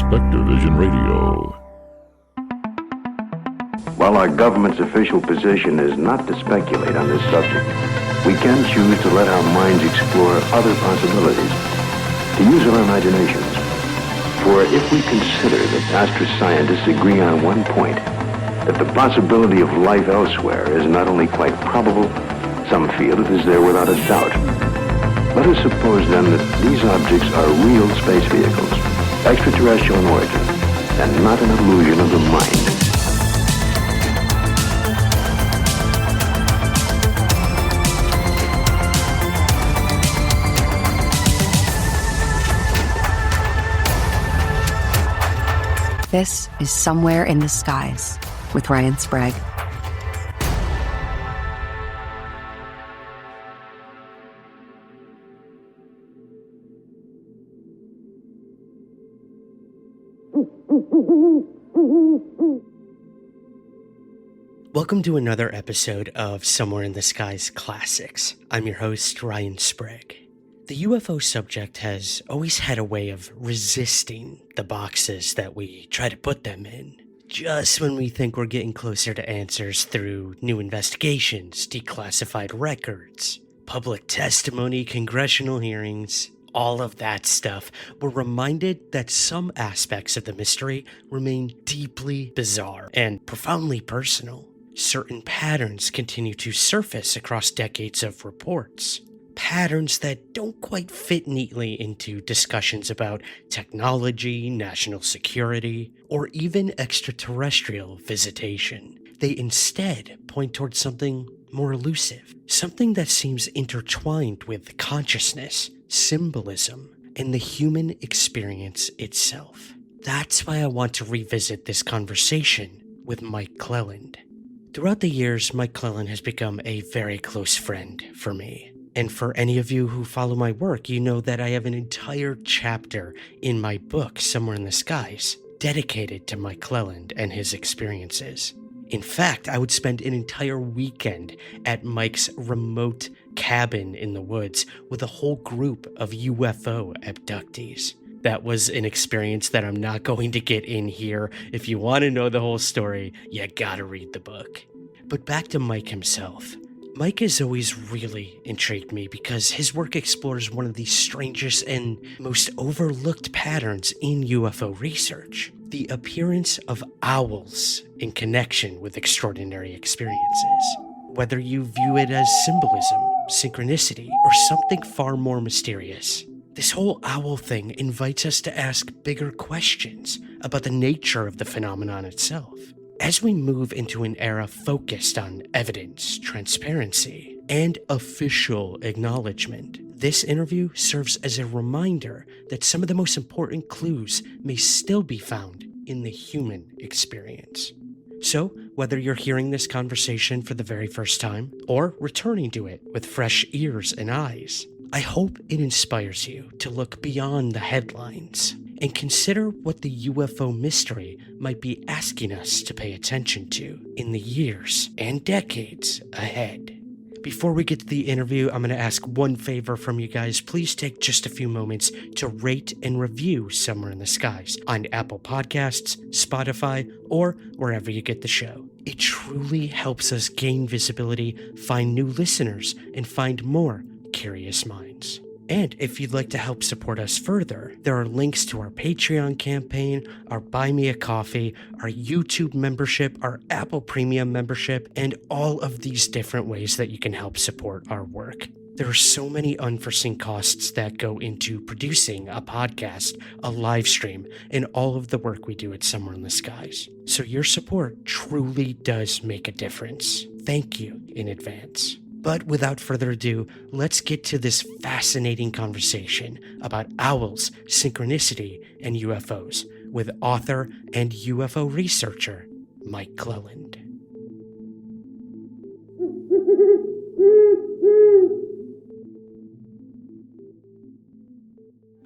Spectrovision Radio. While our government's official position is not to speculate on this subject, we can choose to let our minds explore other possibilities, to use our imaginations. For if we consider that astroscientists agree on one point, that the possibility of life elsewhere is not only quite probable, some feel it is there without a doubt. Let us suppose then that these objects are real space vehicles, extraterrestrial in origin, and not an illusion of the mind. This is Somewhere in the Skies with Ryan Sprague. Welcome to another episode of Somewhere in the Skies Classics. I'm your host, Ryan Sprague. The UFO subject has always had a way of resisting the boxes that we try to put them in. Just when we think we're getting closer to answers through new investigations, declassified records, public testimony, congressional hearings, all of that stuff, we're reminded that some aspects of the mystery remain deeply bizarre and profoundly personal. Certain patterns continue to surface across decades of reports. Patterns that don't quite fit neatly into discussions about technology, national security, or even extraterrestrial visitation. They instead point towards something more elusive, something that seems intertwined with consciousness, symbolism, and the human experience itself. That's why I want to revisit this conversation with Mike Clelland. Throughout the years, Mike Clelland has become a very close friend for me. And for any of you who follow my work, you know that I have an entire chapter in my book, Somewhere in the Skies, dedicated to Mike Clelland and his experiences. In fact, I would spend an entire weekend at Mike's remote cabin in the woods with a whole group of UFO abductees. That was an experience that I'm not going to get in here. If you want to know the whole story, you gotta read the book. But back to Mike himself. Mike has always really intrigued me because his work explores one of the strangest and most overlooked patterns in UFO research: the appearance of owls in connection with extraordinary experiences. Whether you view it as symbolism, synchronicity, or something far more mysterious, this whole owl thing invites us to ask bigger questions about the nature of the phenomenon itself. As we move into an era focused on evidence, transparency, and official acknowledgement, this interview serves as a reminder that some of the most important clues may still be found in the human experience. So, whether you're hearing this conversation for the very first time, or returning to it with fresh ears and eyes, I hope it inspires you to look beyond the headlines and consider what the UFO mystery might be asking us to pay attention to in the years and decades ahead. Before we get to the interview, I'm going to ask one favor from you guys. Please take just a few moments to rate and review Somewhere in the Skies on Apple Podcasts, Spotify, or wherever you get the show. It truly helps us gain visibility, find new listeners, and find more curious minds. And if you'd like to help support us further, there are links to our Patreon campaign, our Buy Me a Coffee, our YouTube membership, our Apple Premium membership, and all of these different ways that you can help support our work. There are so many unforeseen costs that go into producing a podcast, a live stream, and all of the work we do at Somewhere in the Skies. So your support truly does make a difference. Thank you in advance. But without further ado, let's get to this fascinating conversation about owls, synchronicity, and UFOs with author and UFO researcher Mike Clelland.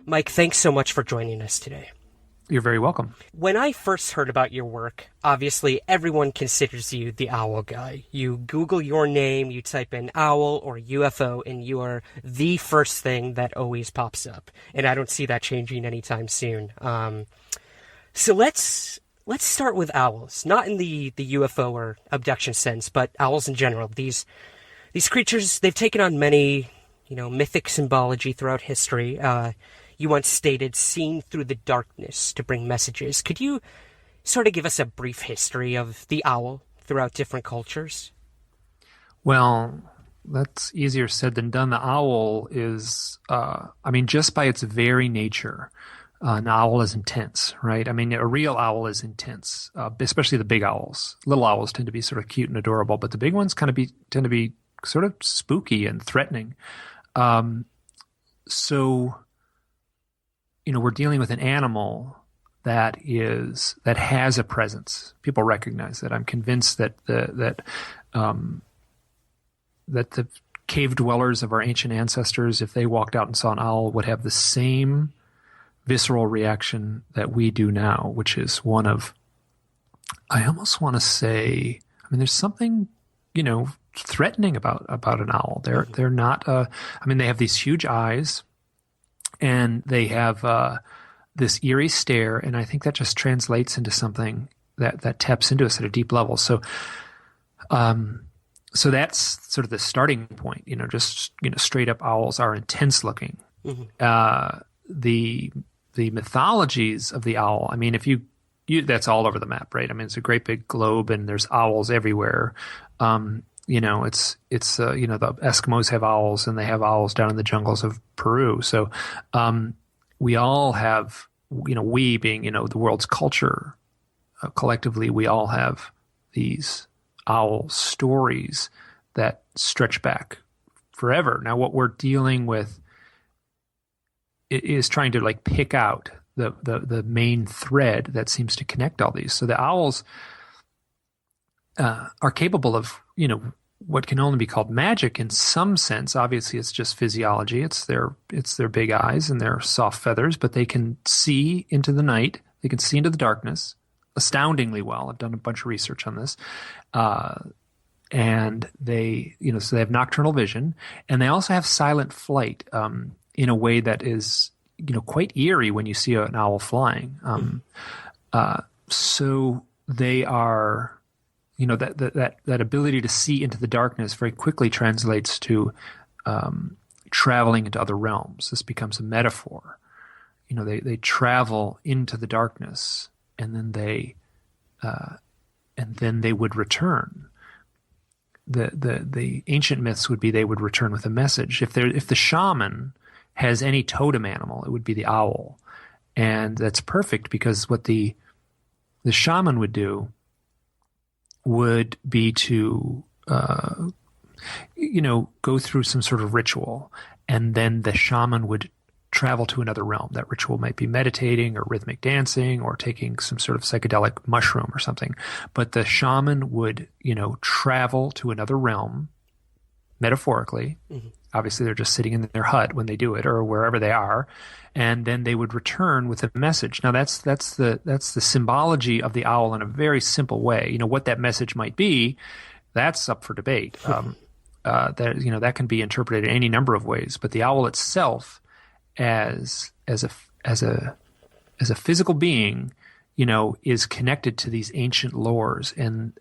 Mike, thanks so much for joining us today. You're very welcome. When I first heard about your work, obviously everyone considers you the owl guy. You Google your name, you type in owl or UFO, and you are the first thing that always pops up. And I don't see that changing anytime soon. So let's start with owls, not in the UFO or abduction sense, but owls in general. These creatures, they've taken on many, mythic symbology throughout history. You once stated, "seen through the darkness to bring messages." Could you sort of give us a brief history of the owl throughout different cultures? Well, that's easier said than done. The owl is, just by its very nature, an owl is intense, right? I mean, a real owl is intense, especially the big owls. Little owls tend to be sort of cute and adorable, but the big ones tend to be sort of spooky and threatening. So, we're dealing with an animal that has a presence. People recognize that. I'm convinced that the cave dwellers of our ancient ancestors, if they walked out and saw an owl, would have the same visceral reaction that we do now, which is one of, I almost want to say, there's something, threatening about an owl. They're not, they have these huge eyes, and they have this eerie stare, and I think that just translates into something that taps into us at a deep level. So that's sort of the starting point. Straight up owls are intense looking. Mm-hmm. The mythologies of the owl, if you that's all over the map, right? It's a great big globe, and there's owls everywhere. The Eskimos have owls, and they have owls down in the jungles of Peru. So we all have, we being, the world's culture, collectively, we all have these owl stories that stretch back forever. Now, what we're dealing with is trying to pick out the main thread that seems to connect all these. So the owls are capable of, what can only be called magic in some sense. Obviously, it's just physiology. It's their big eyes and their soft feathers, but they can see into the night. They can see into the darkness astoundingly well. I've done a bunch of research on this. And they, so they have nocturnal vision, and they also have silent flight in a way that is, quite eerie when you see an owl flying. So they are, that ability to see into the darkness very quickly translates to traveling into other realms. This becomes a metaphor. They travel into the darkness, and then they would return. The ancient myths would be they would return with a message. If the shaman has any totem animal, it would be the owl, and that's perfect because what the shaman would do would be to go through some sort of ritual, and then the shaman would travel to another realm. That ritual might be meditating or rhythmic dancing or taking some sort of psychedelic mushroom or something. But the shaman would, travel to another realm, metaphorically. Mm-hmm. Obviously, they're just sitting in their hut when they do it, or wherever they are, and then they would return with a message. Now, that's the symbology of the owl in a very simple way. What that message might be, that's up for debate. That can be interpreted in any number of ways. But the owl itself, as a physical being, is connected to these ancient lores, and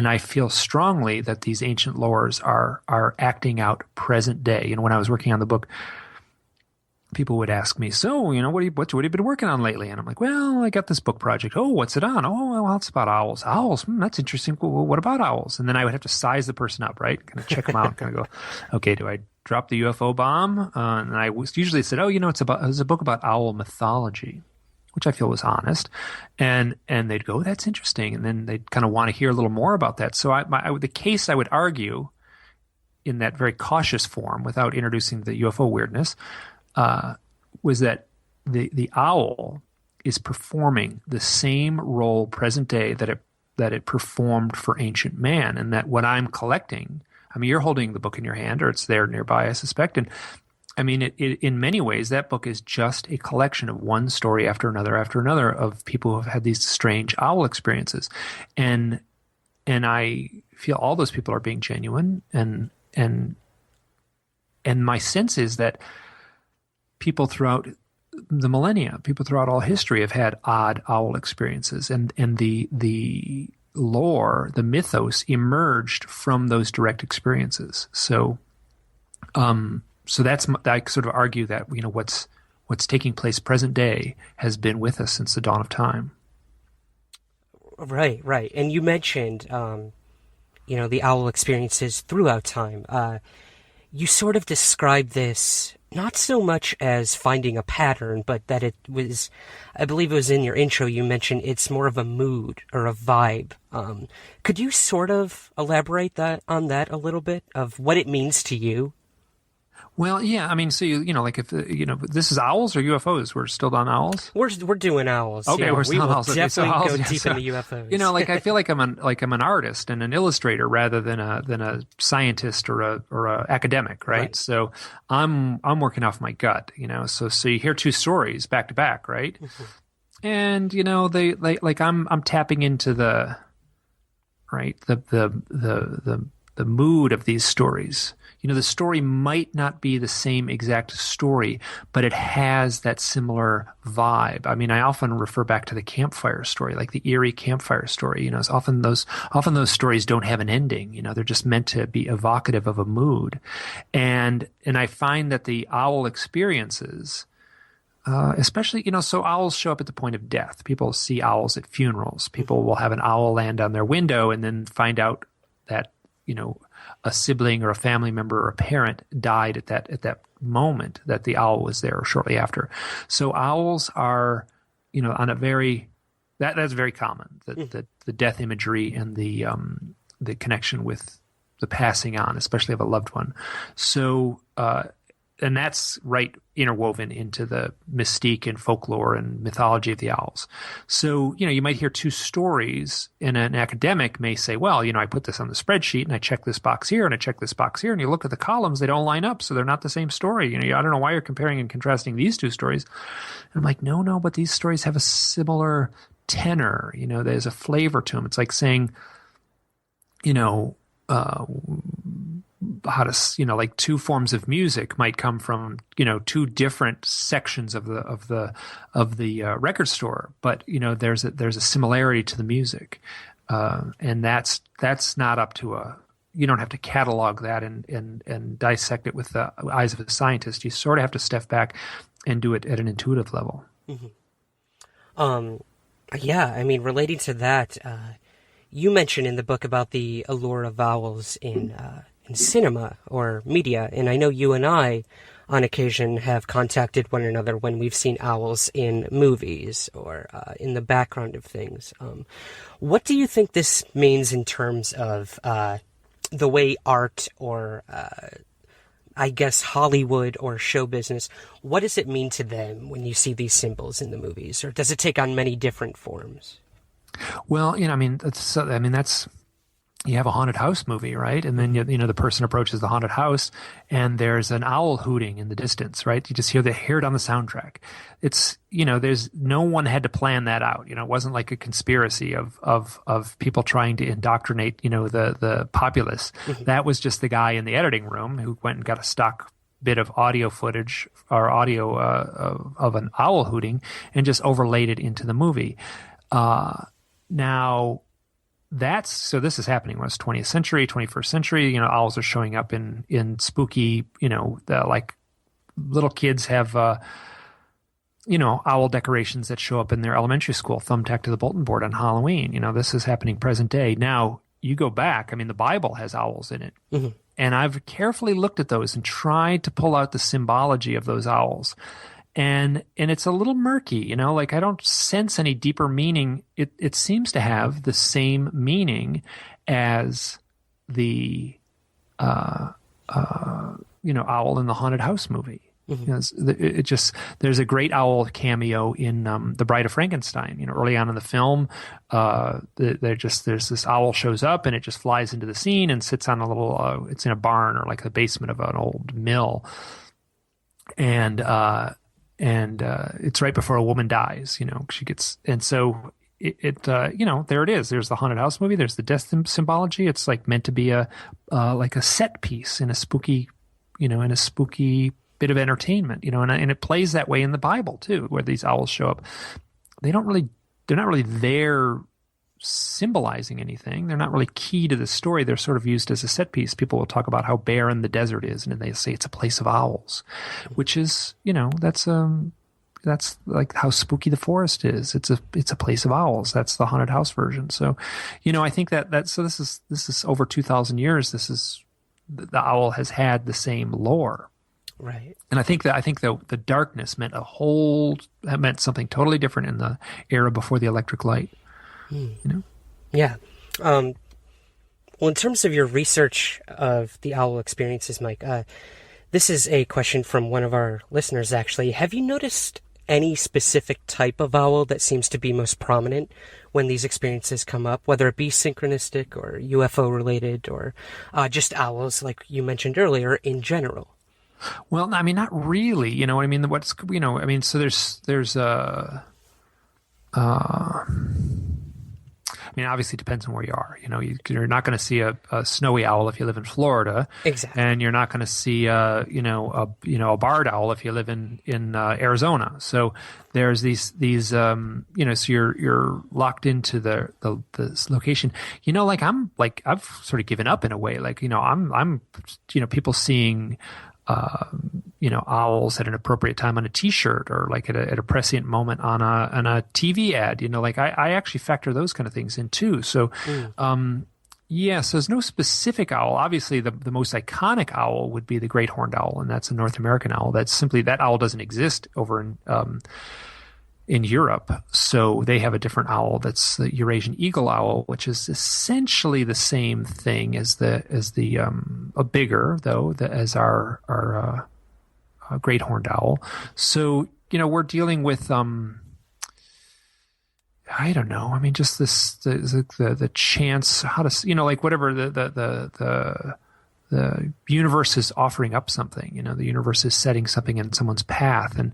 I feel strongly that these ancient lores are acting out present day. When I was working on the book, people would ask me, "So, what have you been working on lately?" And I'm like, "Well, I got this book project." "Oh, what's it on?" "Oh, well, it's about owls." "Owls? That's interesting. Well, what about owls?" And then I would have to size the person up, right? Kind of check them out, kind of go, "Okay, do I drop the UFO bomb?" And I usually said, "Oh, it's a book about owl mythology," which I feel was honest. And they'd go, "That's interesting." And then they'd kind of want to hear a little more about that. So the case I would argue in that very cautious form, without introducing the UFO weirdness, was that the owl is performing the same role present day that it performed for ancient man, and that what I'm collecting, you're holding the book in your hand, or it's there nearby, I suspect, and in many ways, that book is just a collection of one story after another of people who have had these strange owl experiences, and I feel all those people are being genuine, and my sense is that people throughout the millennia, people throughout all history have had odd owl experiences, and the lore, the mythos emerged from those direct experiences. So that's, I sort of argue that, what's taking place present day has been with us since the dawn of time. Right. And you mentioned, the owl experiences throughout time. You sort of described this not so much as finding a pattern, but that it was, I believe it was in your intro, you mentioned it's more of a mood or a vibe. Could you sort of elaborate on that a little bit, of what it means to you? Well, yeah, I mean, so like if this is owls or UFOs, we're still on owls. We're doing owls. Okay, yeah. we're still we on will owls. Okay, definitely owls, go yeah, deep into UFOs. I feel like I'm an artist and an illustrator rather than a scientist or a academic, right? So I'm working off my gut, So you hear two stories back to back, right? Mm-hmm. And they like I'm tapping into the mood of these stories. The story might not be the same exact story, but it has that similar vibe. I mean, I often refer back to the campfire story, like the eerie campfire story. It's often those stories don't have an ending. They're just meant to be evocative of a mood. And I find that the owl experiences, especially, so owls show up at the point of death. People see owls at funerals. People will have an owl land on their window and then find out that, a sibling or a family member or a parent died at that moment that the owl was there, or shortly after. So owls are, on a very, that's very common, the death imagery and the connection with the passing on, especially of a loved one. So, and that's right interwoven into the mystique and folklore and mythology of the owls. So, you might hear two stories, and an academic may say, well, I put this on the spreadsheet and I check this box here and I check this box here, and you look at the columns, they don't line up, so they're not the same story. I don't know why you're comparing and contrasting these two stories. And I'm like, no, but these stories have a similar tenor. There's a flavor to them. It's like saying, how to, like two forms of music might come from, two different sections of the record store, but there's a similarity to the music, and that's not up to you don't have to catalog that and dissect it with the eyes of a scientist. You sort of have to step back and do it at an intuitive level. Mm-hmm. Yeah, I mean, relating to that, you mentioned in the book about the allure of owls in cinema or media, and I know you and I on occasion have contacted one another when we've seen owls in movies or in the background of things. What do you think this means in terms of the way art or I guess Hollywood or show business, what does it mean to them when you see these symbols in the movies, or does it take on many different forms? Well, that's you have a haunted house movie, right? And then, the person approaches the haunted house and there's an owl hooting in the distance, right? You just hear it on the soundtrack. It's, there's no one had to plan that out. It wasn't like a conspiracy of people trying to indoctrinate, the populace. Mm-hmm. That was just the guy in the editing room who went and got a stock bit of audio footage or audio of an owl hooting and just overlaid it into the movie. Now, so this is happening when it's 20th century, 21st century. Owls are showing up in spooky, like little kids have, owl decorations that show up in their elementary school, thumbtacked to the bulletin board on Halloween. This is happening present day. Now, you go back, the Bible has owls in it. Mm-hmm. And I've carefully looked at those and tried to pull out the symbology of those owls. And it's a little murky, I don't sense any deeper meaning. It seems to have the same meaning as the, owl in the haunted house movie. Mm-hmm. There's a great owl cameo in The Bride of Frankenstein. Early on in the film, there's this owl shows up and it just flies into the scene and sits on a little. It's in a barn or like the basement of an old mill, and it's right before a woman dies. She gets, and so there it is. There's the haunted house movie. There's the death symbology. It's like meant to be like a set piece in a spooky, bit of entertainment, and it plays that way in the Bible too, where these owls show up. They're not really there symbolizing anything. They're not really key to the story. They're sort of used as a set piece. People will talk about how barren the desert is, and they say it's a place of owls, which is, that's like how spooky the forest is. It's a place of owls. That's the haunted house version. So, I think so this is over 2,000 years. The owl has had the same lore. Right. And I think the darkness meant something totally different in the era before the electric light. Yeah. Well, in terms of your research of the owl experiences, Mike, this is a question from one of our listeners, actually. Have you noticed any specific type of owl that seems to be most prominent when these experiences come up, whether it be synchronistic or UFO related or just owls, like you mentioned earlier, in general? Well, I mean, not really. You know what I mean? So there's obviously it depends on where you are. You're not going to see a snowy owl if you live in Florida. Exactly. And you're not going to see a barred owl if you live in Arizona. So there's these so you're locked into the location. I've sort of given up in a way. I'm people seeing owls at an appropriate time on a T-shirt, or like at a prescient moment on a TV ad. I actually factor those kind of things in too. So, so there's no specific owl. Obviously, the most iconic owl would be the great horned owl, and that's a North American owl. That's simply, that owl doesn't exist over in Europe, so they have a different owl. That's the Eurasian eagle owl, which is essentially the same thing as a bigger though, as our great horned owl. So we're dealing with I don't know. I mean, just the chance how to whatever the universe is offering up something. The universe is setting something in someone's path, and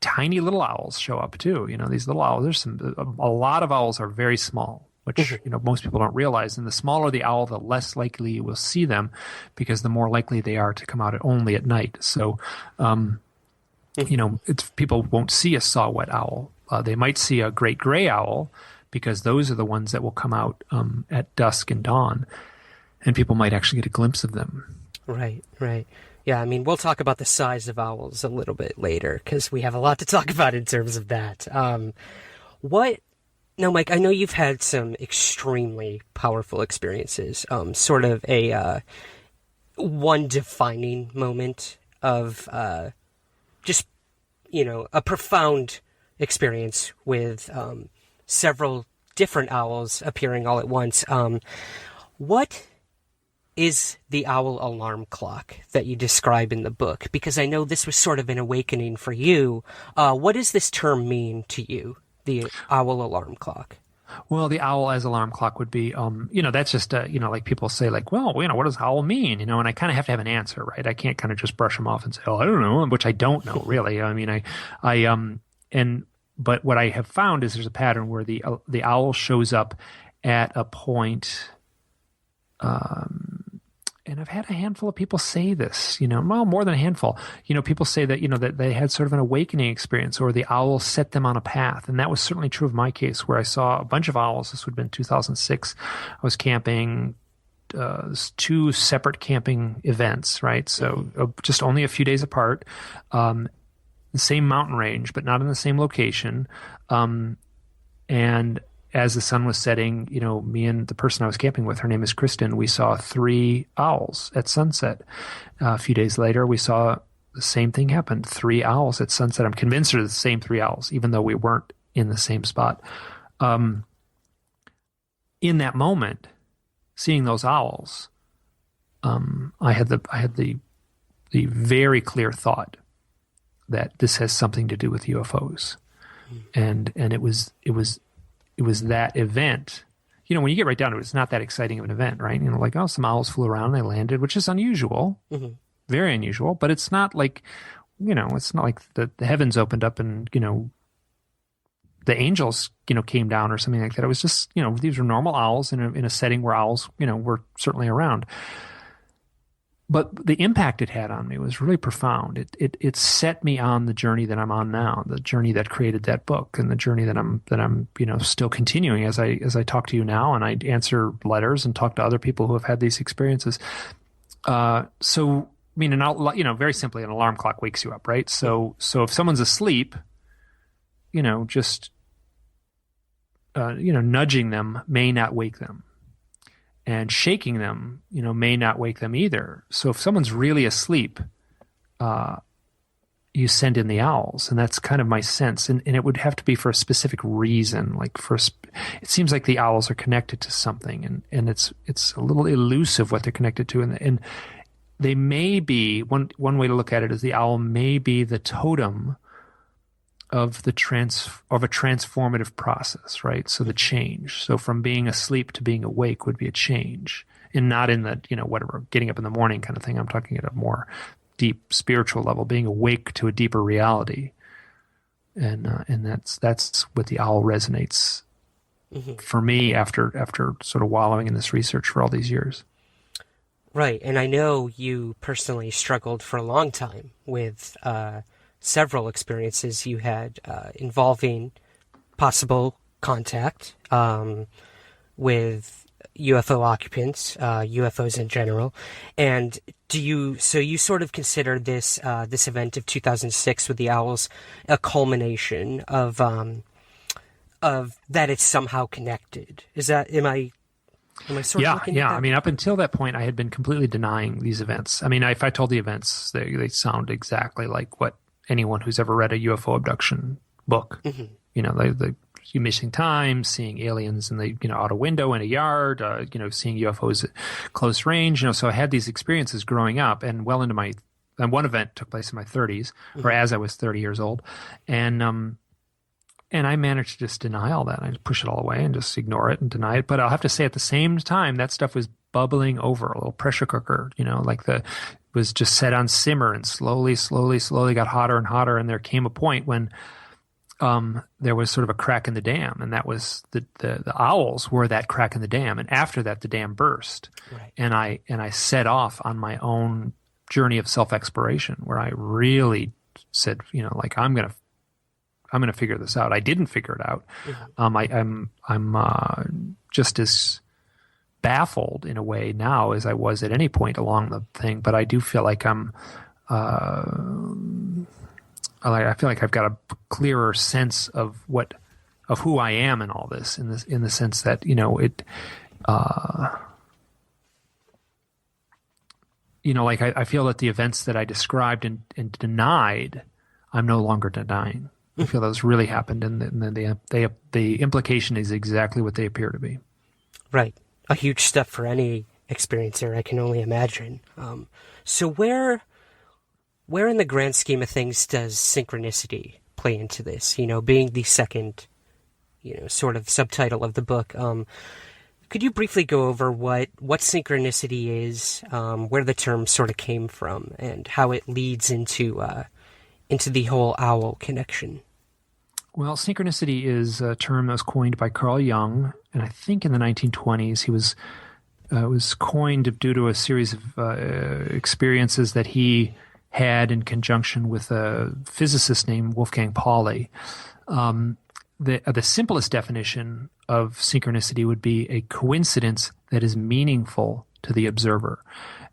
tiny little owls show up too. These little owls. A lot of owls are very small, which most people don't realize. And the smaller the owl, the less likely you will see them, because the more likely they are to come out only at night. So, people won't see a saw-whet owl. They might see a great gray owl, because those are the ones that will come out at dusk and dawn. And people might actually get a glimpse of them. Right. Yeah, I mean, we'll talk about the size of owls a little bit later, because we have a lot to talk about in terms of that. Now, Mike, I know you've had some extremely powerful experiences, sort of a one defining moment of just, a profound experience with several different owls appearing all at once. What is the owl alarm clock that you describe in the book? Because I know this was sort of an awakening for you. What does this term mean to you, the owl alarm clock? Well, the owl as alarm clock would be, that's just, like people say, like, well, what does owl mean? And I kind of have to have an answer, right? I can't kind of just brush them off and say, oh, I don't know, which I don't know, really. I mean, but what I have found is there's a pattern where the owl shows up at a point, and I've had a handful of people say this, well, more than a handful. People say that, that they had sort of an awakening experience, or the owl set them on a path. And that was certainly true of my case, where I saw a bunch of owls. This would have been 2006. I was camping, two separate camping events, right? So just only a few days apart, the same mountain range, but not in the same location. And as the sun was setting, me and the person I was camping with, her name is Kristen, we saw 3 owls at sunset. A few days later, we saw the same thing happen, 3 owls at sunset. I'm convinced they're the same 3 owls, even though we weren't in the same spot. In that moment, seeing those owls, I had the very clear thought that this has something to do with UFOs. And it was that event. When you get right down to it, it's not that exciting of an event, right? Some owls flew around and they landed, which is unusual, very unusual, but it's not like, it's not like the heavens opened up and, the angels, came down or something like that. It was just, these were normal owls in a setting where owls, were certainly around. but the impact it had on me was really profound. It set me on the journey that I'm on now, the journey that created that book, and the journey that I'm still continuing as I talk to you now, and I answer letters and talk to other people who have had these experiences. So I mean, and very simply, an alarm clock wakes you up, right? So if someone's asleep, just nudging them may not wake them. And shaking them, may not wake them either. So if someone's really asleep, you send in the owls, and that's kind of my sense. And it would have to be for a specific reason. It seems like the owls are connected to something, and it's a little elusive what they're connected to. And they may be one way to look at it is the owl may be the totem of a transformative process, right? So the change. So from being asleep to being awake would be a change, and not in the whatever getting up in the morning kind of thing. I'm talking at a more deep spiritual level, being awake to a deeper reality, and that's what the owl resonates for me after sort of wallowing in this research for all these years. Right, and I know you personally struggled for a long time with several experiences you had involving possible contact with UFO occupants, UFOs in general. And you sort of consider this event of 2006 with the owls a culmination of that it's somehow connected? Am I sort of looking at that? I mean, up until that point, I had been completely denying these events. I mean, if I told the events, they sound exactly like what anyone who's ever read a UFO abduction book, you missing time, seeing aliens in the out a window in a yard, seeing UFOs at close range. So I had these experiences growing up, and well into and one event took place in my 30s, or as I was 30 years old, and I managed to just deny all that. I just push it all away and just ignore it and deny it. But I'll have to say, at the same time, that stuff was bubbling over, a little pressure cooker, was just set on simmer, and slowly got hotter and hotter. And there came a point when there was sort of a crack in the dam, and that was the owls were that crack in the dam. And after that, the dam burst, right. And I set off on my own journey of self-exploration, where I really said, I'm gonna figure this out. I didn't figure it out. Mm-hmm. I'm just as baffled in a way now as I was at any point along the thing, but I do feel like I feel like I've got a clearer sense of who I am in all this, in the sense that I feel that the events that I described and denied, I'm no longer denying. I feel those really happened, and the implication is exactly what they appear to be. Right. A huge step for any experiencer, I can only imagine. So where in the grand scheme of things does synchronicity play into this? Being the second, sort of subtitle of the book. Could you briefly go over what synchronicity is, where the term sort of came from, and how it leads into the whole owl connection? Well, synchronicity is a term that was coined by Carl Jung, and I think in the 1920s. He was coined due to a series of experiences that he had in conjunction with a physicist named Wolfgang Pauli. The simplest definition of synchronicity would be a coincidence that is meaningful to the observer.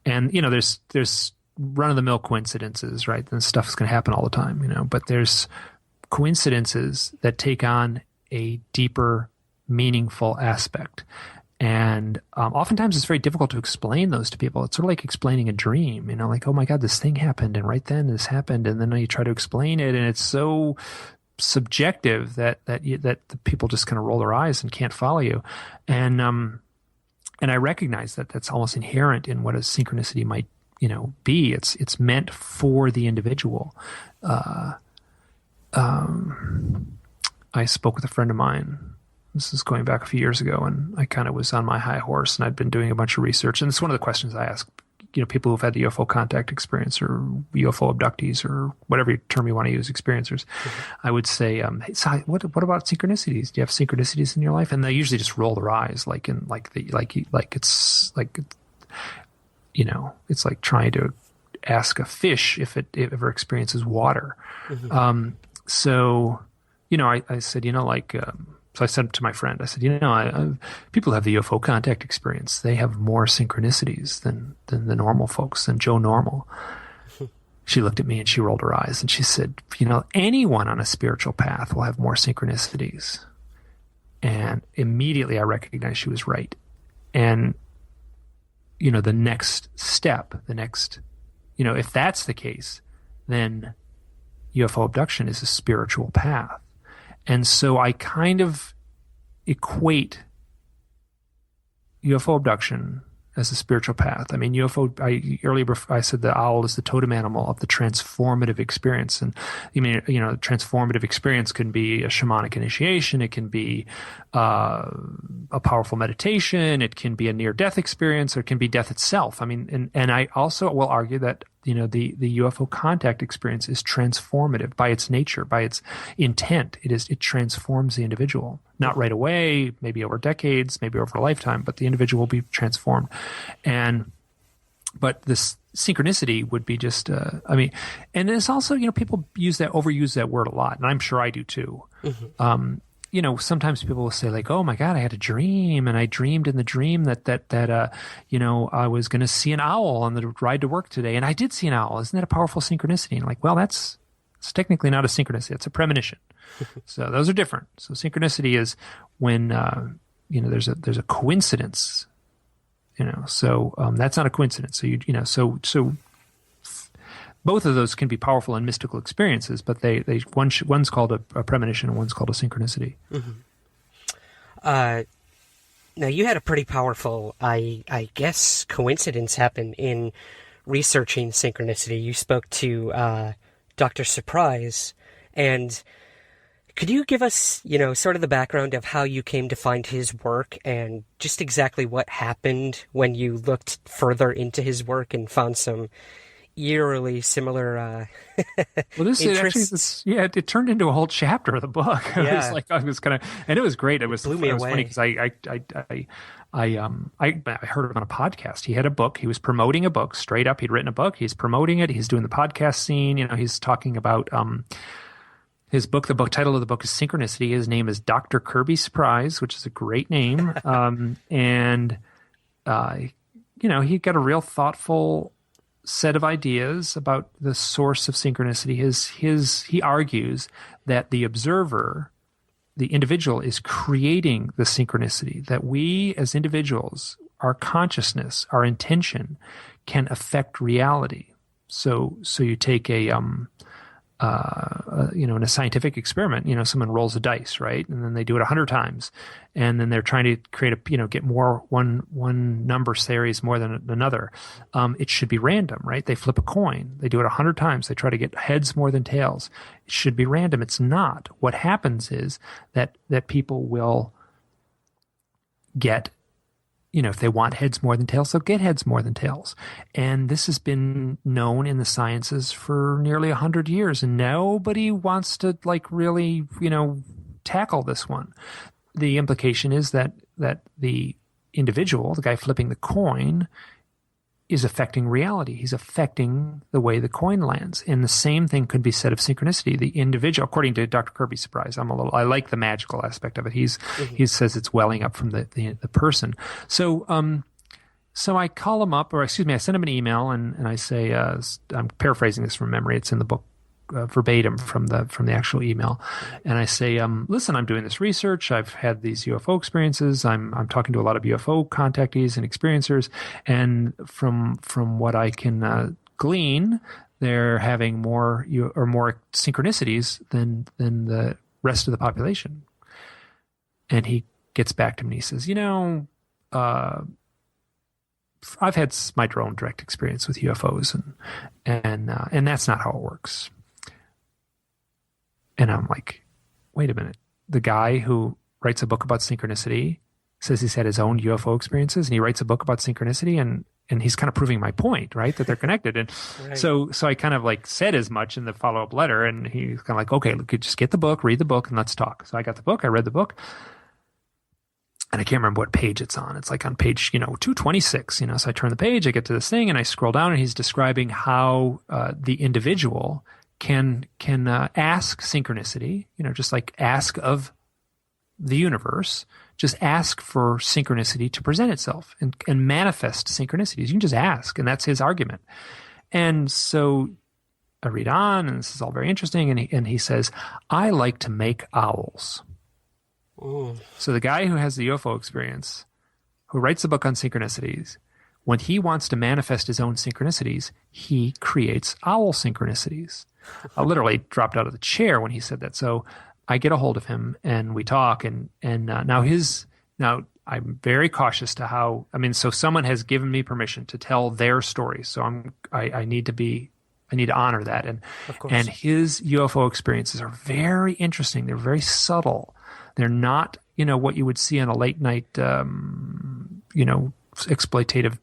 And there's run-of-the-mill coincidences, right? And stuff's going to happen all the time, but there's coincidences that take on a deeper, meaningful aspect. And oftentimes it's very difficult to explain those to people. It's sort of like explaining a dream, like, oh my God, this thing happened, and right then this happened, and then you try to explain it, and it's so subjective that the people just kind of roll their eyes and can't follow you. And I recognize that that's almost inherent in what a synchronicity might be. It's meant for the individual. I spoke with a friend of mine. This is going back a few years ago, and I kind of was on my high horse, and I'd been doing a bunch of research. And it's one of the questions I ask, people who've had the UFO contact experience, or UFO abductees, or whatever term you want to use, experiencers. Mm-hmm. I would say, hey, so what about synchronicities? Do you have synchronicities in your life? And they usually just roll their eyes, it's like trying to ask a fish if it ever experiences water. So, I said, so I said to my friend, I said, people who have the UFO contact experience, they have more synchronicities than the normal folks, than Joe Normal. She looked at me and she rolled her eyes and she said, anyone on a spiritual path will have more synchronicities. And immediately I recognized she was right. And, the next step, if that's the case, then UFO abduction is a spiritual path. And so I kind of equate UFO abduction as a spiritual path. I mean, earlier I said the owl is the totem animal of the transformative experience. And transformative experience can be a shamanic initiation. It can be a powerful meditation. It can be a near-death experience, or it can be death itself. I mean, and I also will argue that, the UFO contact experience is transformative by its nature, by its intent. It transforms the individual. Not right away, maybe over decades, maybe over a lifetime, but the individual will be transformed. But this synchronicity would be just, and there's also, people overuse that word a lot, and I'm sure I do too. Sometimes people will say like, oh my God, I had a dream, and I dreamed in the dream that I was going to see an owl on the ride to work today, and I did see an owl. Isn't that a powerful synchronicity? And I'm like, well, it's technically not a synchronicity. It's a premonition. So those are different. So synchronicity is when, there's a coincidence, so that's not a coincidence. So, so both of those can be powerful and mystical experiences, but one's called a premonition and one's called a synchronicity. Now you had a pretty powerful, I guess, coincidence happen in researching synchronicity. You spoke to Dr. Surprise, and could you give us, sort of the background of how you came to find his work and just exactly what happened when you looked further into his work and found some eerily similar interests? It turned into a whole chapter of the book. Yeah. And it was great. It blew me away. Funny because I heard him on a podcast. He had a book. He was promoting a book straight up. He'd written a book. He's promoting it. He's doing the podcast scene. He's talking about his book. The book title of the book is Synchronicity. His name is Dr. Kirby Surprise, which is a great name. He got a real thoughtful set of ideas about the source of synchronicity. He argues that the observer, the individual, is creating the synchronicity, that we as individuals, our consciousness, our intention can affect reality. So you take in a scientific experiment, someone rolls a dice, right? And then they do it 100 times. And then they're trying to create get more one number series more than another. It should be random, right? They flip a coin. They do it 100 times. They try to get heads more than tails. It should be random. It's not. What happens is that people will get, if they want heads more than tails, they'll get heads more than tails. And this has been known in the sciences for nearly 100 years, and nobody wants to really, tackle this one. The implication is that the individual, the guy flipping the coin, is affecting reality. He's affecting the way the coin lands. And the same thing could be said of synchronicity. The individual, according to Dr. Kirby Surprise, I like the magical aspect of it. He says it's welling up from the person. So I call him up, I send him an email and I say, I'm paraphrasing this from memory. It's in the book verbatim from the actual email. And I say, listen, I'm doing this research. I've had these UFO experiences. I'm talking to a lot of UFO contactees and experiencers. And from what I can glean, they're having more synchronicities than the rest of the population. And he gets back to me and he says, I've had my own direct experience with UFOs, and that's not how it works. And I'm like, wait a minute. The guy who writes a book about synchronicity says he's had his own UFO experiences, and he writes a book about synchronicity, and he's kind of proving my point, right? That they're connected. And right. So I kind of said as much in the follow-up letter, and he's kind of like, okay, look, just get the book, read the book, and let's talk. So I got the book, I read the book. and I can't remember what page it's on. It's like on page, 226, so I turn the page, I get to this thing, and I scroll down, and he's describing how the individual can ask synchronicity, just like ask of the universe, just ask for synchronicity to present itself and manifest synchronicities. You can just ask, and that's his argument. And so I read on, and this is all very interesting, and he says, I like to make owls. Ooh. So the guy who has the UFO experience, who writes the book on synchronicities, when he wants to manifest his own synchronicities, he creates owl synchronicities. I literally dropped out of the chair when he said that. So I get a hold of him, and we talk, and now I'm very cautious to how, so someone has given me permission to tell their story. So I need to honor that. And his UFO experiences are very interesting. They're very subtle. They're not, what you would see on a late night, exploitative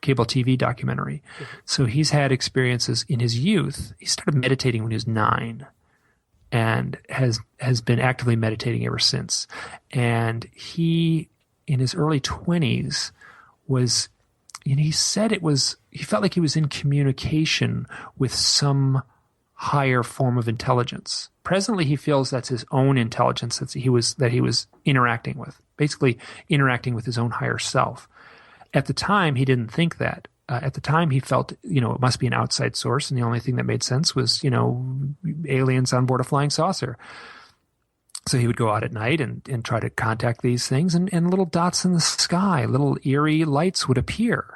cable TV documentary. Mm-hmm. So he's had experiences in his youth. He started meditating when he was 9 and has been actively meditating ever since. And he, in his early 20s, was, he said he felt like he was in communication with some higher form of intelligence. Presently, he feels that's his own intelligence that he was interacting with, basically interacting with his own higher self. At the time, he didn't think that. At the time, he felt, it must be an outside source, and the only thing that made sense was, aliens on board a flying saucer. So he would go out at night and try to contact these things, and little dots in the sky, little eerie lights would appear.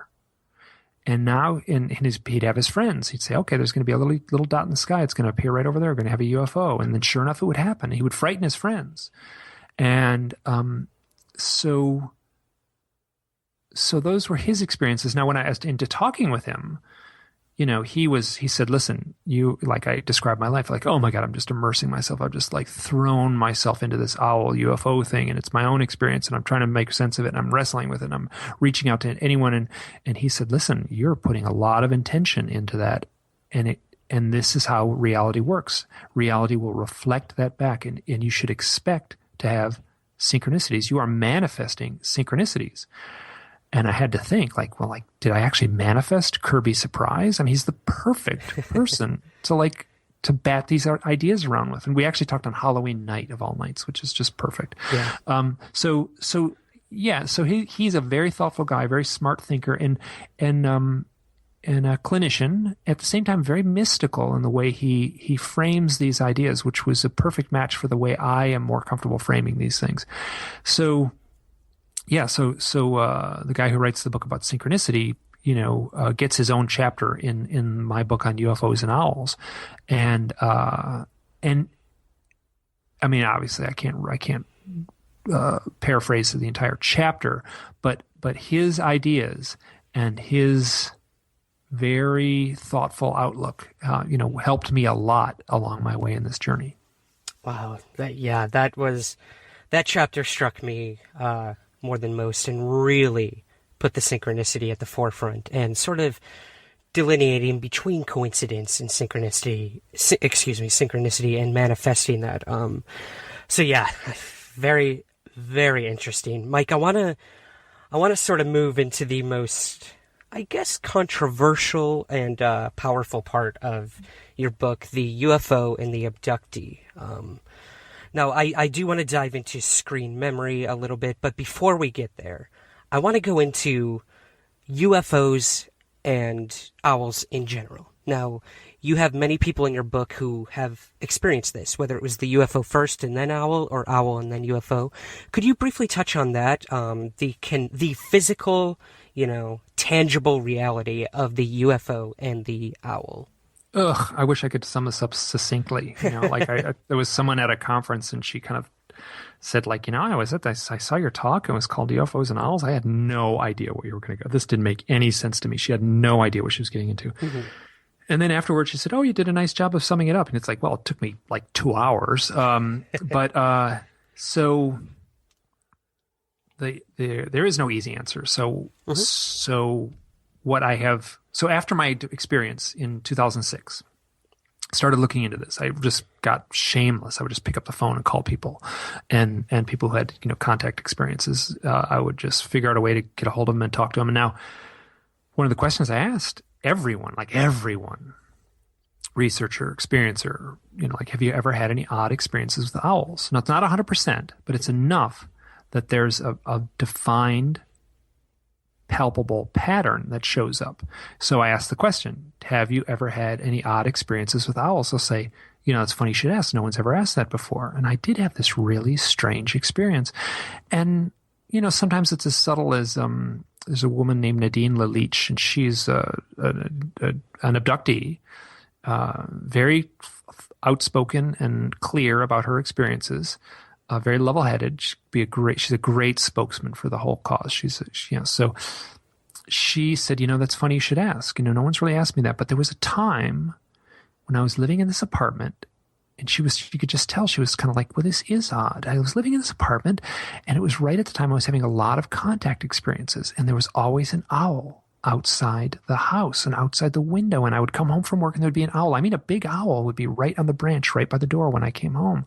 And now he'd have his friends. He'd say, okay, there's going to be a little dot in the sky. It's going to appear right over there. We're going to have a UFO. And then sure enough, it would happen. He would frighten his friends. And so those were his experiences. Now, when I asked into talking with him, he said, listen, like I described my life, like, oh my God, I'm just immersing myself. I've just like thrown myself into this owl UFO thing, and it's my own experience, and I'm trying to make sense of it, and I'm wrestling with it, and I'm reaching out to anyone. And he said, listen, you're putting a lot of intention into that, and this is how reality works. Reality will reflect that back, and you should expect to have synchronicities. You are manifesting synchronicities. And I had to think, did I actually manifest Kirby Surprise? He's the perfect person to bat these ideas around with. And we actually talked on Halloween night of all nights, which is just perfect. Yeah. So he's a very thoughtful guy, very smart thinker, and a clinician, at the same time very mystical in the way he frames these ideas, which was a perfect match for the way I am more comfortable framing these things. So the guy who writes the book about synchronicity, gets his own chapter in my book on UFOs and owls, and obviously I can't paraphrase the entire chapter, but his ideas and his very thoughtful outlook, helped me a lot along my way in this journey. Wow, that chapter struck me more than most, and really put the synchronicity at the forefront, and sort of delineating between coincidence and synchronicity and manifesting that. Very, very interesting. Mike, I want to sort of move into the most, I guess, controversial and powerful part of your book, the UFO and the Abductee. Now, I do want to dive into screen memory a little bit, but before we get there, I want to go into UFOs and owls in general. Now, you have many people in your book who have experienced this, whether it was the UFO first and then owl, or owl and then UFO. Could you briefly touch on that, the physical, tangible reality of the UFO and the owl? I wish I could sum this up succinctly. There was someone at a conference, and she kind of said, I saw your talk, and it was called UFOs and Owls. I had no idea where you were going to go. This didn't make any sense to me. She had no idea what she was getting into. Mm-hmm. And then afterwards she said, oh, you did a nice job of summing it up. And it's like, well, it took me 2 hours. So there is no easy answer. So after my experience in 2006, started looking into this. I just got shameless. I would just pick up the phone and call people, and people who had contact experiences. I would just figure out a way to get a hold of them and talk to them. And now, one of the questions I asked everyone, researcher, experiencer, have you ever had any odd experiences with owls? Now, it's not 100%, but it's enough that there's a defined, palpable pattern that shows up. So I asked the question, have you ever had any odd experiences with owls? They'll say, it's funny you should ask. No one's ever asked that before. And I did have this really strange experience. And, sometimes it's as subtle as there's a woman named Nadine Lalich, and she's an abductee, very outspoken and clear about her experiences. Very level-headed. She's a great spokesman for the whole cause. So she said, that's funny you should ask. No one's really asked me that. But there was a time when I was living in this apartment, and you could just tell she was kind of like, well, this is odd. I was living in this apartment, and it was right at the time I was having a lot of contact experiences, and there was always an owl outside the house and outside the window. And I would come home from work and there'd be an owl. I mean, a big owl would be right on the branch, right by the door when I came home.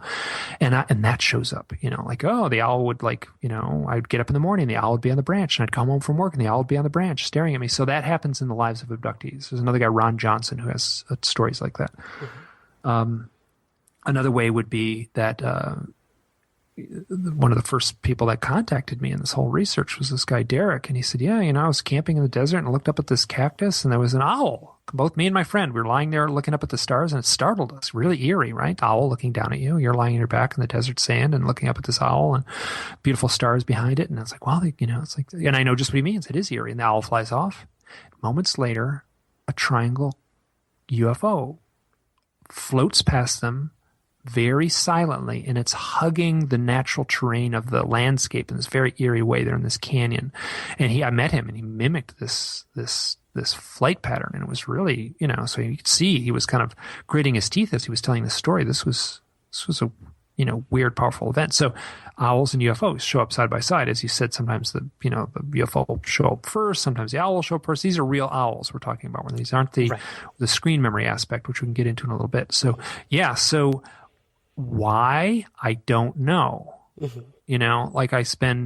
And that shows up, the owl would I'd get up in the morning, the owl would be on the branch, and I'd come home from work and the owl would be on the branch staring at me. So that happens in the lives of abductees. There's another guy, Ron Johnson, who has stories like that. Mm-hmm. Another way would be that, one of the first people that contacted me in this whole research was this guy, Derek. And he said, I was camping in the desert and I looked up at this cactus and there was an owl. Both me and my friend, we were lying there looking up at the stars, and it startled us. Really eerie, right? Owl looking down at you. You're lying on your back in the desert sand and looking up at this owl and beautiful stars behind it. And I was like, well, it's like, and I know just what he means. It is eerie. And the owl flies off. Moments later, a triangle UFO floats past them very silently, and it's hugging the natural terrain of the landscape in this very eerie way. They're in this canyon, and I met him, and he mimicked this flight pattern, and it was really, so you could see he was kind of gritting his teeth as he was telling the story. This was a weird, powerful event. So owls and UFOs show up side by side. As you said, sometimes the UFO will show up first, sometimes the owl will show up first. These are real owls we're talking about, when these aren't the screen memory aspect, which we can get into in a little bit. So why? I don't know. Mm-hmm.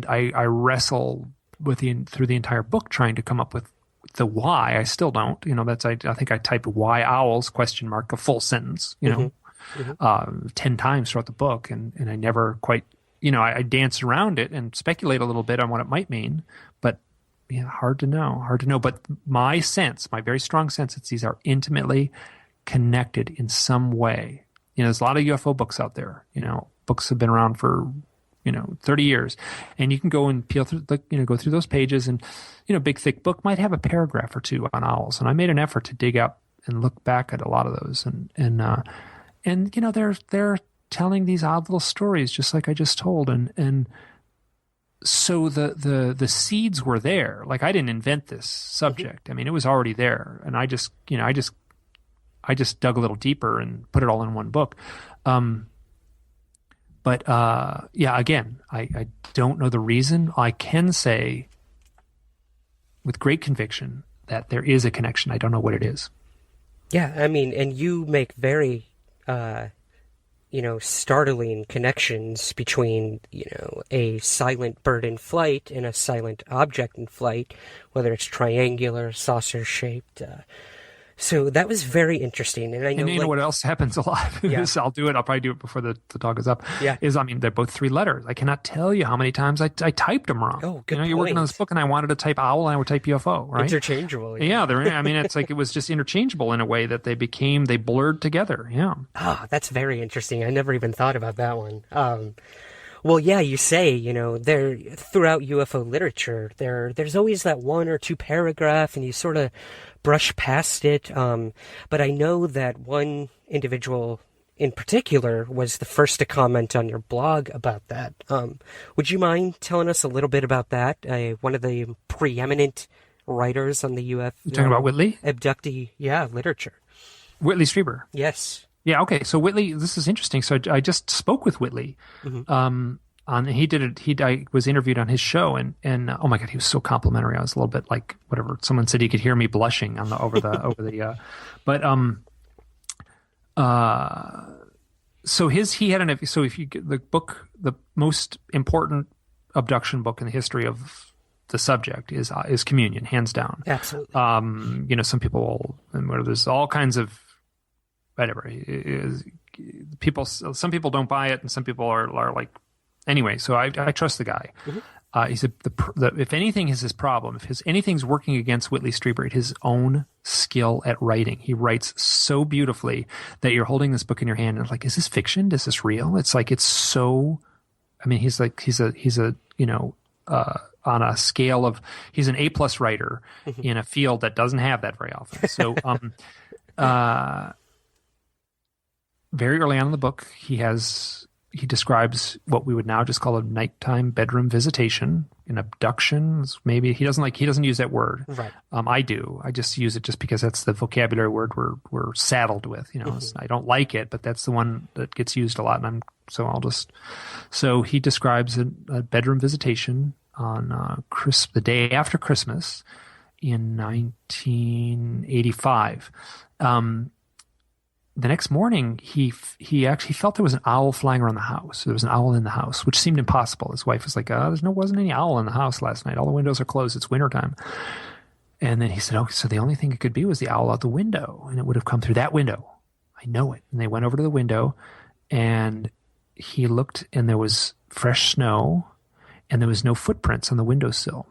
I wrestle through the entire book trying to come up with the why. I still don't. I think I typed "why owls?" ? A full sentence. Mm-hmm. Mm-hmm. 10 times throughout the book, and I never quite. I dance around it and speculate a little bit on what it might mean, but hard to know. But my very strong sense, is these are intimately connected in some way. There's a lot of UFO books out there. Books have been around for, 30 years. And you can go and peel through, go through those pages, and, big, thick book might have a paragraph or two on owls. And I made an effort to dig up and look back at a lot of those. And they're telling these odd little stories, just like I just told. And so the seeds were there. Like, I didn't invent this subject. I mean, it was already there. And I just dug a little deeper and put it all in one book. Again, I don't know the reason. I can say with great conviction that there is a connection. I don't know what it is. Yeah, I mean, and you make very, startling connections between, a silent bird in flight and a silent object in flight, whether it's triangular, saucer-shaped. So that was very interesting. And I know, you know what else happens a lot? Yeah. I'll probably do it before the talk is up. Yeah. They're both 3 letters. I cannot tell you how many times I typed them wrong. Oh, good point. You're working on this book and I wanted to type owl and I would type UFO, right? Interchangeable. Yeah, it's like it was just interchangeable in a way that they blurred together. Yeah. That's very interesting. I never even thought about that one. Well, yeah, you say, there throughout UFO literature, there's always that 1 or 2 paragraph, and you sort of brush past it. But I know that one individual in particular was the first to comment on your blog about that. Would you mind telling us a little bit about that? One of the preeminent writers on the UFO. You're talking about Whitley? Abductee, literature. Whitley Strieber. Yes. Yeah, okay. So Whitley, this is interesting. So I just spoke with Whitley. Mm-hmm. I was interviewed on his show, and oh my God, he was so complimentary. I was a little bit like, whatever. Someone said he could hear me blushing over the. But So he had an, so if you get the book, the most important abduction book in the history of the subject is Communion, hands down. Absolutely. Some people, there's all kinds of, whatever, some people don't buy it and some people are like, anyway, so I trust the guy. Mm-hmm. He said, if anything is his problem, if anything's working against Whitley Strieber, it's his own skill at writing. He writes so beautifully that you're holding this book in your hand and it's like, is this fiction? Is this real? It's like, it's so, I mean, he's a on a scale of, he's an A+ writer in a field that doesn't have that very often. So, very early on in the book, he describes what we would now just call a nighttime bedroom visitation, an abduction. Maybe he doesn't use that word. Right. I do. I just use it just because that's the vocabulary word we're saddled with. I don't like it, but that's the one that gets used a lot. And so he describes a bedroom visitation on the day after Christmas in 1985. The next morning, he actually felt there was an owl flying around the house. There was an owl in the house, which seemed impossible. His wife was like, wasn't any owl in the house last night. All the windows are closed. It's wintertime. And then he said, so the only thing it could be was the owl out the window, and it would have come through that window. I know it. And they went over to the window, and he looked, and there was fresh snow, and there was no footprints on the windowsill.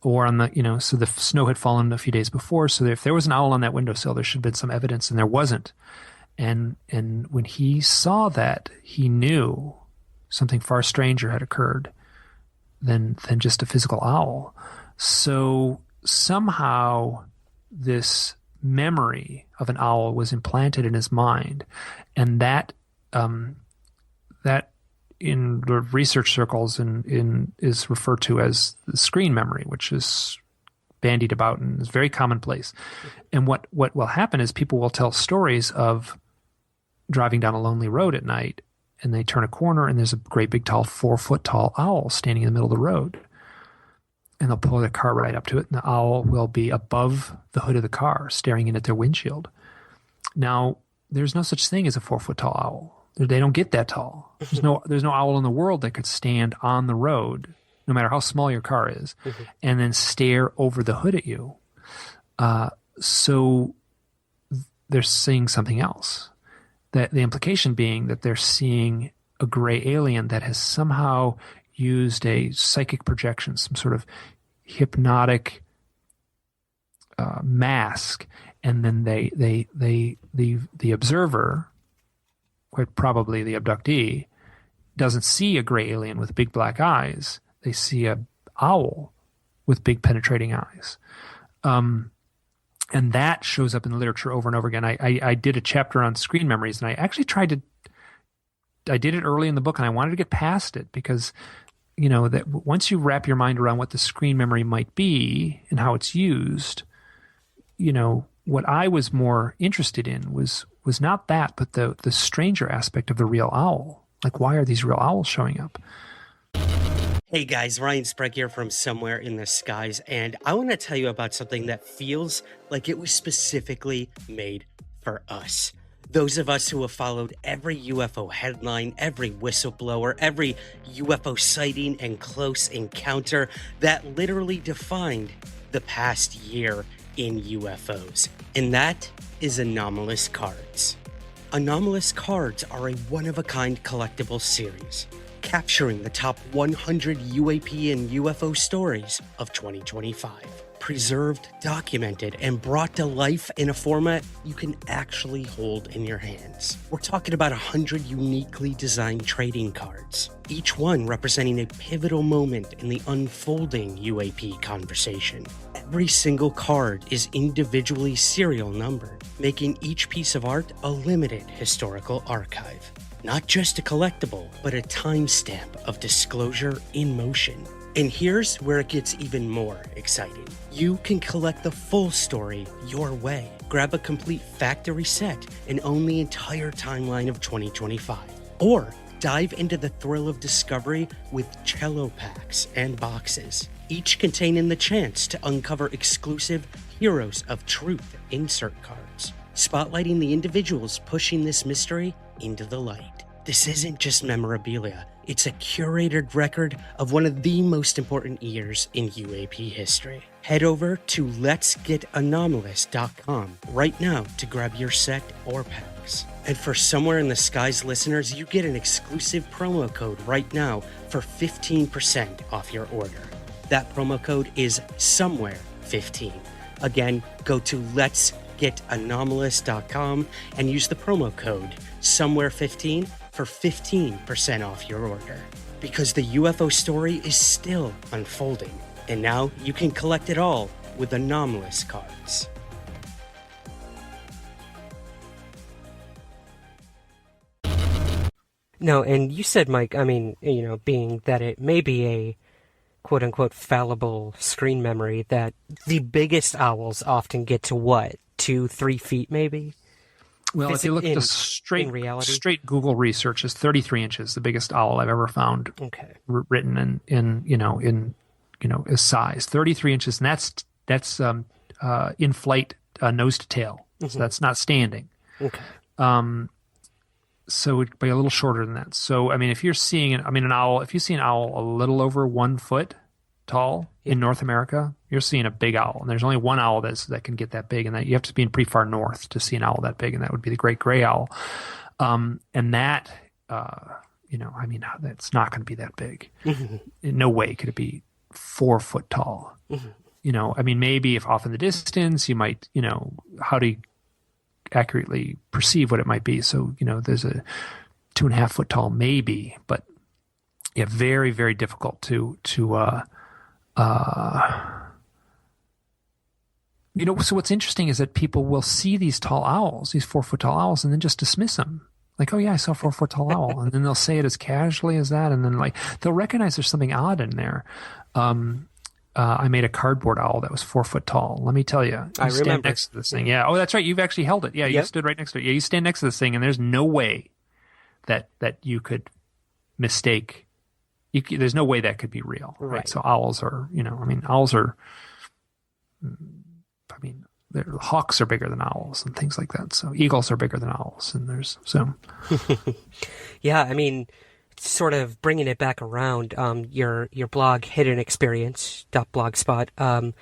Or on the, so the snow had fallen a few days before. So if there was an owl on that windowsill, there should have been some evidence, and there wasn't. And when he saw that, he knew something far stranger had occurred than just a physical owl. So somehow this memory of an owl was implanted in his mind, and that in the research circles is referred to as the screen memory, which is bandied about and is very commonplace. And what will happen is people will tell stories of driving down a lonely road at night, and they turn a corner and there's a great big tall 4-foot tall owl standing in the middle of the road. And they'll pull their car right up to it, and the owl will be above the hood of the car staring in at their windshield. Now, there's no such thing as a 4-foot tall owl. They don't get that tall. There's no owl in the world that could stand on the road, no matter how small your car is, and then stare over the hood at you. So they're seeing something else. That the implication being that they're seeing a gray alien that has somehow used a psychic projection, some sort of hypnotic mask, and then the observer, quite probably the abductee, doesn't see a gray alien with big black eyes. They see a owl with big penetrating eyes. And that shows up in the literature over and over again. I did a chapter on screen memories, and I actually I did it early in the book, and I wanted to get past it because, that once you wrap your mind around what the screen memory might be and how it's used, what I was more interested in was not that, but the stranger aspect of the real owl. Like, why are these real owls showing up? Hey guys, Ryan Sprague here from Somewhere in the Skies, and I want to tell you about something that feels like it was specifically made for us. Those of us who have followed every UFO headline, every whistleblower, every UFO sighting and close encounter that literally defined the past year in UFOs. And that is Anomalous Cards. Anomalous Cards are a one-of-a-kind collectible series, capturing the top 100 UAP and UFO stories of 2025. Preserved, documented, and brought to life in a format you can actually hold in your hands. We're talking about 100 uniquely designed trading cards, each one representing a pivotal moment in the unfolding UAP conversation. Every single card is individually serial numbered, making each piece of art a limited historical archive. Not just a collectible, but a timestamp of disclosure in motion. And here's where it gets even more exciting. You can collect the full story your way. Grab a complete factory set and own the entire timeline of 2025. Or dive into the thrill of discovery with cello packs and boxes, each containing the chance to uncover exclusive Heroes of Truth insert cards. spotlighting the individuals pushing this mystery into the light. This isn't just memorabilia. It's a curated record of one of the most important years in UAP history. Head over to letsgetanomalous.com right now to grab your set or packs. And for Somewhere in the Skies listeners, you get an exclusive promo code right now for 15% off your order. That promo code is Somewhere15. Again, go to letsgetanomalous.com and use the promo code Somewhere15 for 15% off your order. Because the UFO story is still unfolding, and now you can collect it all with Anomalous cards. No, and you said, Mike, I mean, being that it may be a quote-unquote fallible screen memory, that the biggest owls often get to what, 2-3 feet maybe? Well, if you look at the straight Google research, is 33 inches, the biggest owl I've ever found. Okay. Written in is size 33 inches, and that's in flight, nose to tail. Mm-hmm. So that's not standing. Okay. So it'd be a little shorter than that. So I mean, if you see an owl a little over 1 foot tall in North America, you're seeing a big owl. And there's only one owl that can get that big, and that you have to be in pretty far north to see an owl that big, and that would be the great gray owl. And that, that's not going to be that big. Mm-hmm. In no way could it be 4 foot tall. Mm-hmm. Maybe if off in the distance, you might, how do you accurately perceive what it might be? So, there's a 2.5 foot tall, maybe, but yeah, very, very difficult to so what's interesting is that people will see these tall owls, these 4 foot tall owls, and then just dismiss them. Like, oh yeah, I saw a 4 foot tall owl. And then they'll say it as casually as that. And then they'll recognize there's something odd in there. I made a cardboard owl that was 4 foot tall. Let me tell you. I stand remember. next to this thing. Yeah. Oh, that's right. You've actually held it. Yeah. You stood right next to it. Yeah. You stand next to this thing, and there's no way that you could mistake. There's no way that could be real. Right. So owls are, owls are, hawks are bigger than owls and things like that. So eagles are bigger than owls, and Yeah. Sort of bringing it back around, your blog, Hidden Experience.blogspot,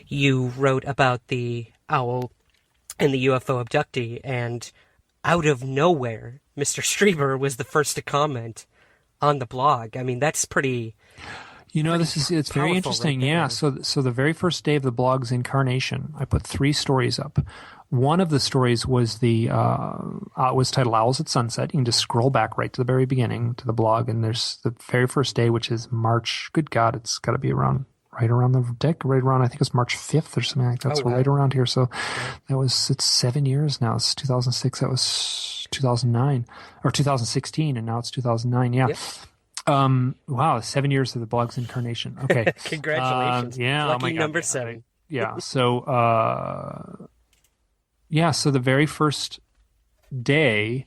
you wrote about the owl and the UFO abductee, and out of nowhere, Mr. Strieber was the first to comment on the blog. That's pretty... it's very interesting. Right, yeah. So the very first day of the blog's incarnation, I put 3 stories up. One of the stories was was titled Owls at Sunset. You can just scroll back right to the very beginning to the blog, and there's the very first day, which is March. Good God, it's got to be right around the deck, right around, I think it's March 5th or something like that. So right around here. So it's 7 years now. It's 2006. That was 2009 or 2016, and now it's 2009. Yeah. Yep. Wow, 7 years of the blog's incarnation. Okay. Congratulations. Yeah. Lucky oh my God. number 7. Yeah. So, so the very first day,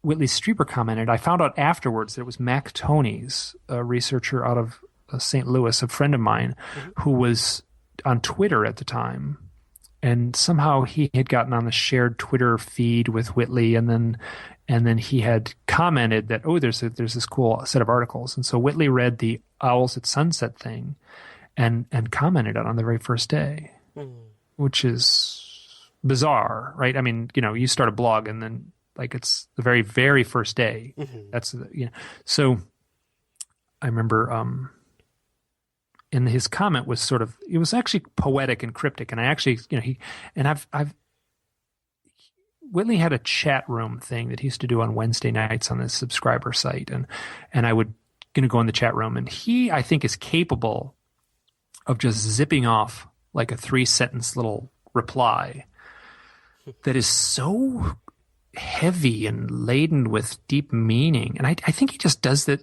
Whitley Strieber commented, I found out afterwards that it was Mac Toney's, a researcher out of St. Louis, a friend of mine, who was on Twitter at the time. And somehow he had gotten on the shared Twitter feed with Whitley, and then he had commented that, there's this cool set of articles. And so Whitley read the Owls at Sunset thing and commented on the very first day, which is bizarre, right? You start a blog and then it's the very, very first day. Mm-hmm. That's So I remember and his comment was it was actually poetic and cryptic. And I actually, Whitley had a chat room thing that he used to do on Wednesday nights on his subscriber site. And I would go in the chat room, and he, I think, is capable of just zipping off like a 3-sentence little reply that is so heavy and laden with deep meaning. And I think he just does that.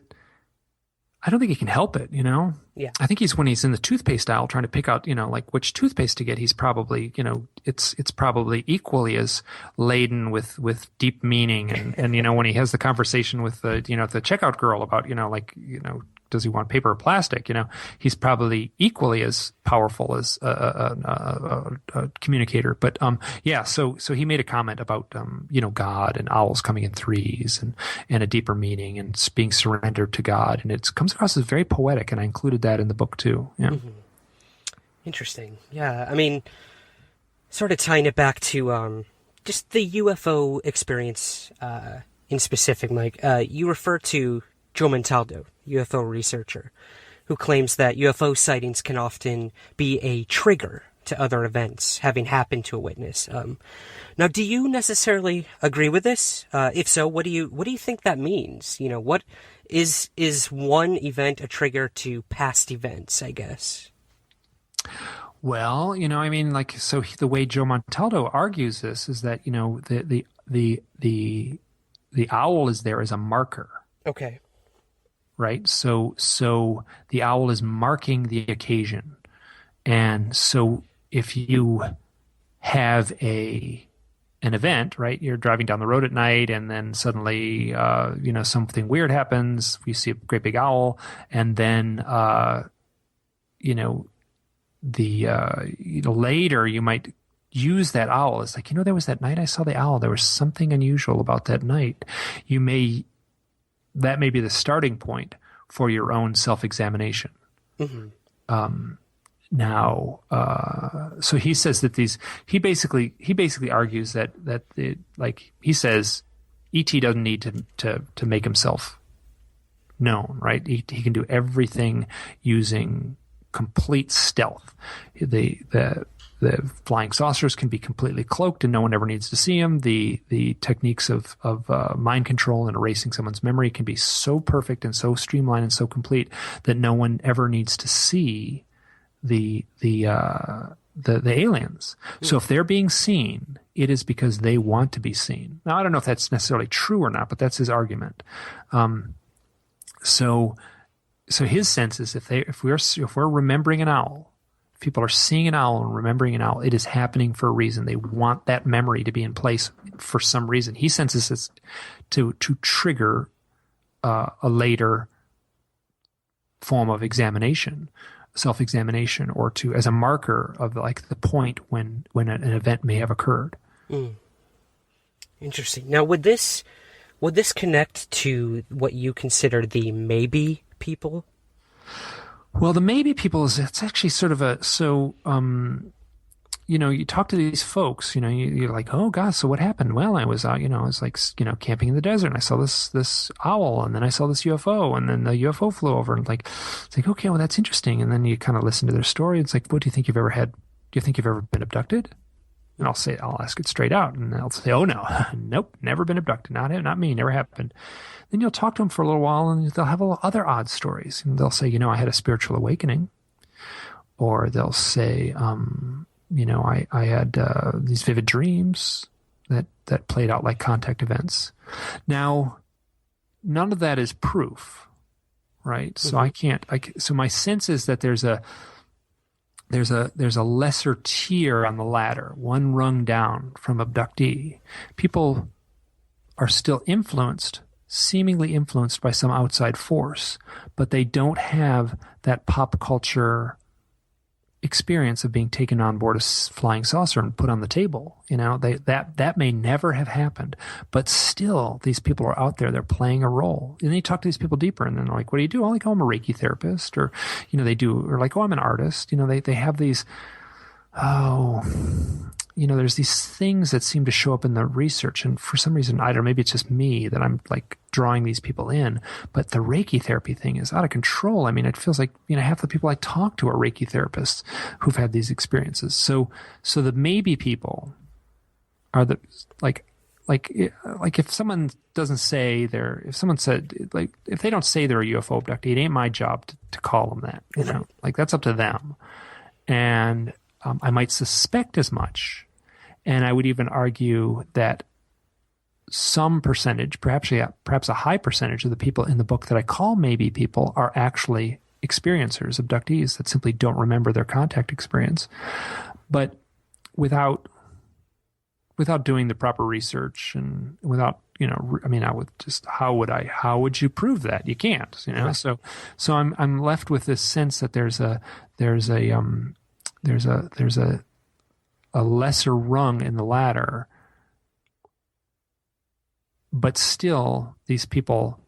I don't think he can help it, Yeah. I think when he's in the toothpaste aisle trying to pick out, which toothpaste to get, he's probably, it's probably equally as laden with deep meaning. And when he has the conversation with the checkout girl about, does he want paper or plastic? He's probably equally as powerful as a communicator. But so he made a comment about God and owls coming in threes and a deeper meaning and being surrendered to God, and it comes across as very poetic, and I included that in the book too. Yeah. Mm-hmm. Interesting. Yeah, I mean, sort of tying it back to just the UFO experience in specific, Mike. You refer to Joe Montaldo, UFO researcher, who claims that UFO sightings can often be a trigger to other events having happened to a witness. Now, do you necessarily agree with this? If so, what do you think that means? What is one event a trigger to past events, I guess? Well, the way Joe Montaldo argues this is that, the owl is there as a marker. Okay. Right? So the owl is marking the occasion. And so if you have an event, right? You're driving down the road at night, and then suddenly, something weird happens. You see a great big owl, and then, later you might use that owl. It's like, there was that night I saw the owl. There was something unusual about that night. That may be the starting point for your own self-examination. Mm-hmm. So he says that he basically argues that he says E.T. doesn't need to make himself known, right? He can do everything using complete stealth. The flying saucers can be completely cloaked and no one ever needs to see them. The techniques of mind control and erasing someone's memory can be so perfect and so streamlined and so complete that no one ever needs to see the aliens. So if they're being seen, it is because they want to be seen. Now, I don't know if that's necessarily true or not, but that's his argument. So his sense is if we're remembering an owl, if people are seeing an owl and remembering an owl, it is happening for a reason. They want that memory to be in place for some reason. He senses it's to trigger a later form of examination, self-examination, or as a marker of the point when an event may have occurred. Mm. Interesting. Now, would this connect to what you consider the maybe people? Well, the maybe people it's actually sort of you talk to these folks, you're like, oh gosh, so what happened? Well, I was out, I was camping in the desert and I saw this owl, and then I saw this UFO, and then the UFO flew over, and it's like, okay, well, that's interesting. And then you kind of listen to their story. It's like, what do you think you've ever had? Do you think you've ever been abducted? And I'll ask it straight out, and they'll say, oh no, nope, never been abducted. Not me, never happened. Then you'll talk to them for a little while, and they'll have other odd stories. And they'll say, I had a spiritual awakening. Or they'll say, I had these vivid dreams that played out like contact events. Now, none of that is proof, right? Mm-hmm. So my sense is that there's a lesser tier on the ladder, one rung down from abductee. People are still seemingly influenced by some outside force, but they don't have that pop culture experience of being taken on board a flying saucer and put on the table. That may never have happened, but still these people are out there, they're playing a role. And then you talk to these people deeper, and then they're like, what do you do? I'm I'm a Reiki therapist, or they do, or like, oh, I'm an artist. They have these, there's these things that seem to show up in the research, and for some reason, I don't know, maybe it's just me that I'm drawing these people in, but the Reiki therapy thing is out of control. I mean, it feels like, half the people I talk to are Reiki therapists who've had these experiences. So the maybe people are the, if someone doesn't say if someone said, if they don't say they're a UFO abductee, it ain't my job to call them that, that's up to them. And I might suspect as much. And I would even argue that some percentage, perhaps a high percentage of the people in the book that I call maybe people are actually experiencers, abductees that simply don't remember their contact experience. But without without doing the proper research and without, I would just, how would you prove that? You can't, Right. So I'm left with this sense that there's a lesser rung in the ladder, but still these people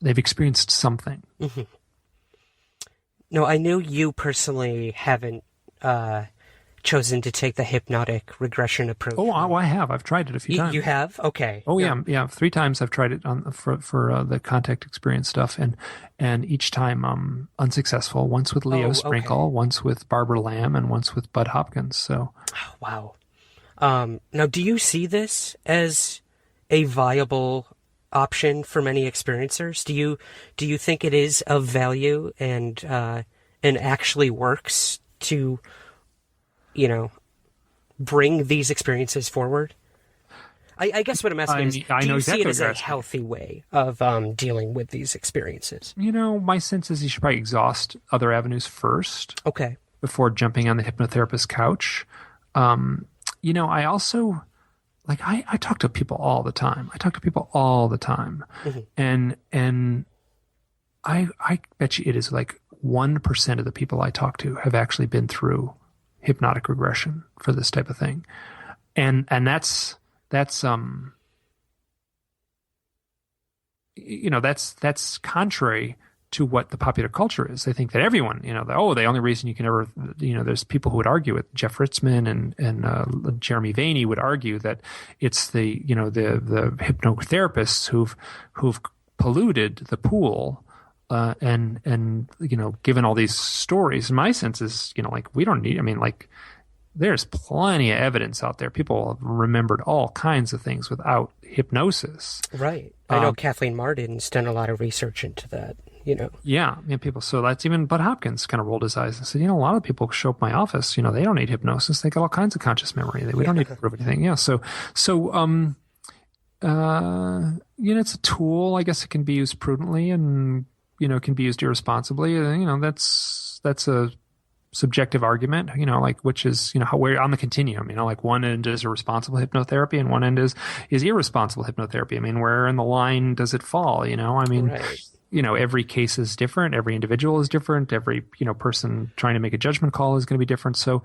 they've experienced something. Mm-hmm. No, I know you personally haven't chosen to take the hypnotic regression approach. Oh, I have. I've tried it a few times. You have? Okay. Oh, yeah. 3 times I've tried it for the contact experience stuff, and each time unsuccessful. Once with Leo Sprinkle, okay. Once with Barbara Lamb, and once with Bud Hopkins. So, oh, wow. Now, do you see this as a viable option for many experiencers? Do you think it is of value and actually works to, bring these experiences forward? I guess what I'm asking is, do you see it as a healthy way of dealing with these experiences? My sense is you should probably exhaust other avenues first. Okay. Before jumping on the hypnotherapist's couch. I also, I talk to people all the time. Mm-hmm. And I bet you it is 1% of the people I talk to have actually been through hypnotic regression for this type of thing. And that's contrary to what the popular culture is. They think that everyone, the only reason you can ever, there's people who would argue it. Jeff Ritzman and Jeremy Vaeni would argue that it's the hypnotherapists who've polluted the pool, and given all these stories. My sense is, we don't need. There's plenty of evidence out there. People have remembered all kinds of things without hypnosis. Right. I know Kathleen Martin's done a lot of research into that. Yeah, people. So that's even Bud Hopkins kind of rolled his eyes and said, a lot of people show up at my office. They don't need hypnosis. They got all kinds of conscious memory. We don't need to prove anything. Yeah. So it's a tool. I guess it can be used prudently, and it can be used irresponsibly. That's a subjective argument. Which is how we're on the continuum. One end is a responsible hypnotherapy, and one end is irresponsible hypnotherapy. Where in the line does it fall? Right. Every case is different. Every individual is different. Every, person trying to make a judgment call is going to be different. So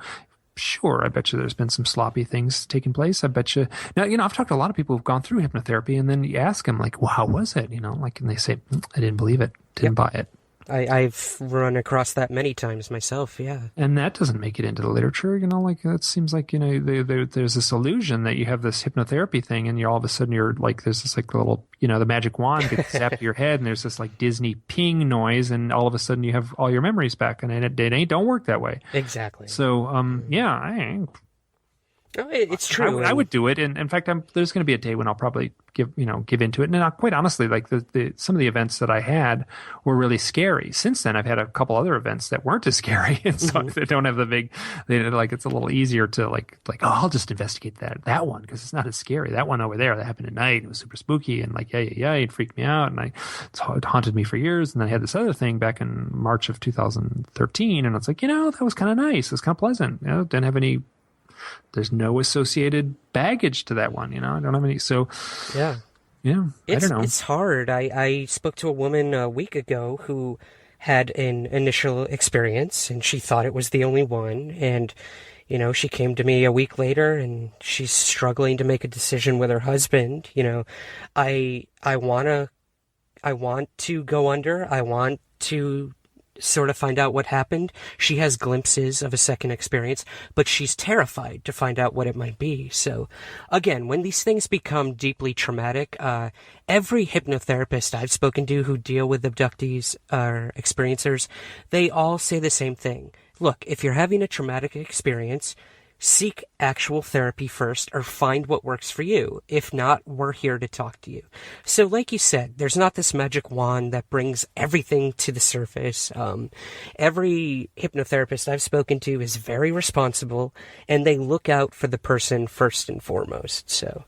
sure, I bet you there's been some sloppy things taking place. I bet you. Now, I've talked to a lot of people who've gone through hypnotherapy, and then you ask them well, how was it? And they say, I didn't believe it. Didn't buy it. I've run across that many times myself, yeah. And that doesn't make it into the literature, that seems like, there's this illusion that you have this hypnotherapy thing, and all of a sudden there's this little, the magic wand gets zapped to your head, and there's this Disney ping noise, and all of a sudden you have all your memories back, and it don't work that way. Exactly. So, it's true. I would do it, and in fact, there's going to be a day when I'll probably give into it. And quite honestly, some of the events that I had were really scary. Since then, I've had a couple other events that weren't as scary, and so they don't have the big. It's a little easier to I'll just investigate that one because it's not as scary. That one over there that happened at night, it was super spooky, and it freaked me out, and it haunted me for years. And then I had this other thing back in March of 2013, and it's that was kind of nice. It was kind of pleasant. Didn't have any. There's no associated baggage to that one, I don't have any. So, yeah, I don't know. It's hard. I spoke to a woman a week ago who had an initial experience, and she thought it was the only one. And, she came to me a week later, and she's struggling to make a decision with her husband. I want to go under. I want to sort of find out what happened. She has glimpses of a second experience, but she's terrified to find out what it might be. So again, when these things become deeply traumatic, every hypnotherapist I've spoken to who deal with abductees or experiencers, they all say the same thing. Look, if you're having a traumatic experience, seek actual therapy first, or find what works for you. If not, we're here to talk to you. So like you said, there's not this magic wand that brings everything to the surface. Every hypnotherapist I've spoken to is very responsible, and they look out for the person first and foremost. So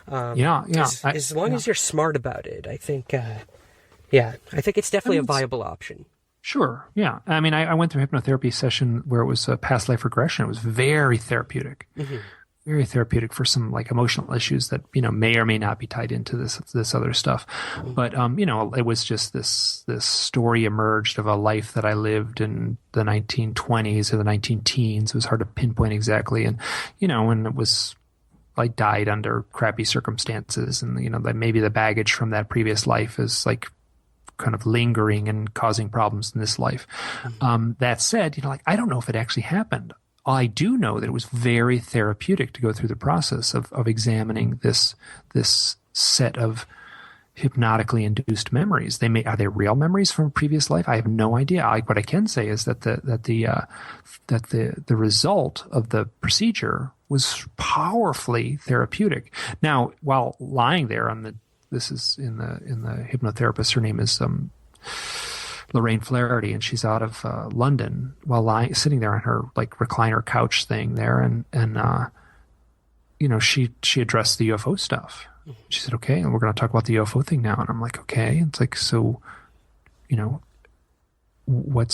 as long as you're smart about it, I think it's definitely a viable option. Sure. Yeah. I mean, I went through a hypnotherapy session where it was a past life regression. It was very therapeutic, very therapeutic for some like emotional issues that, may or may not be tied into this other stuff. But, it was just this story emerged of a life that I lived in the 1920s or the 19-teens. It was hard to pinpoint exactly. And, when it was, I died under crappy circumstances, and, that maybe the baggage from that previous life is like kind of lingering and causing problems in this life. That said, I don't know if it actually happened. I do know that it was very therapeutic to go through the process of examining this set of hypnotically induced memories. Are they real memories from a previous life? I have no idea. What I can say is that the result of the procedure was powerfully therapeutic. Now, while lying there this is in the hypnotherapist, her name is Lorraine Flaherty, and she's out of London, while sitting there on her like recliner couch thing there, and she addressed the UFO stuff. She said, "Okay, and we're going to talk about the UFO thing now." And I'm like, "Okay." It's like, so, what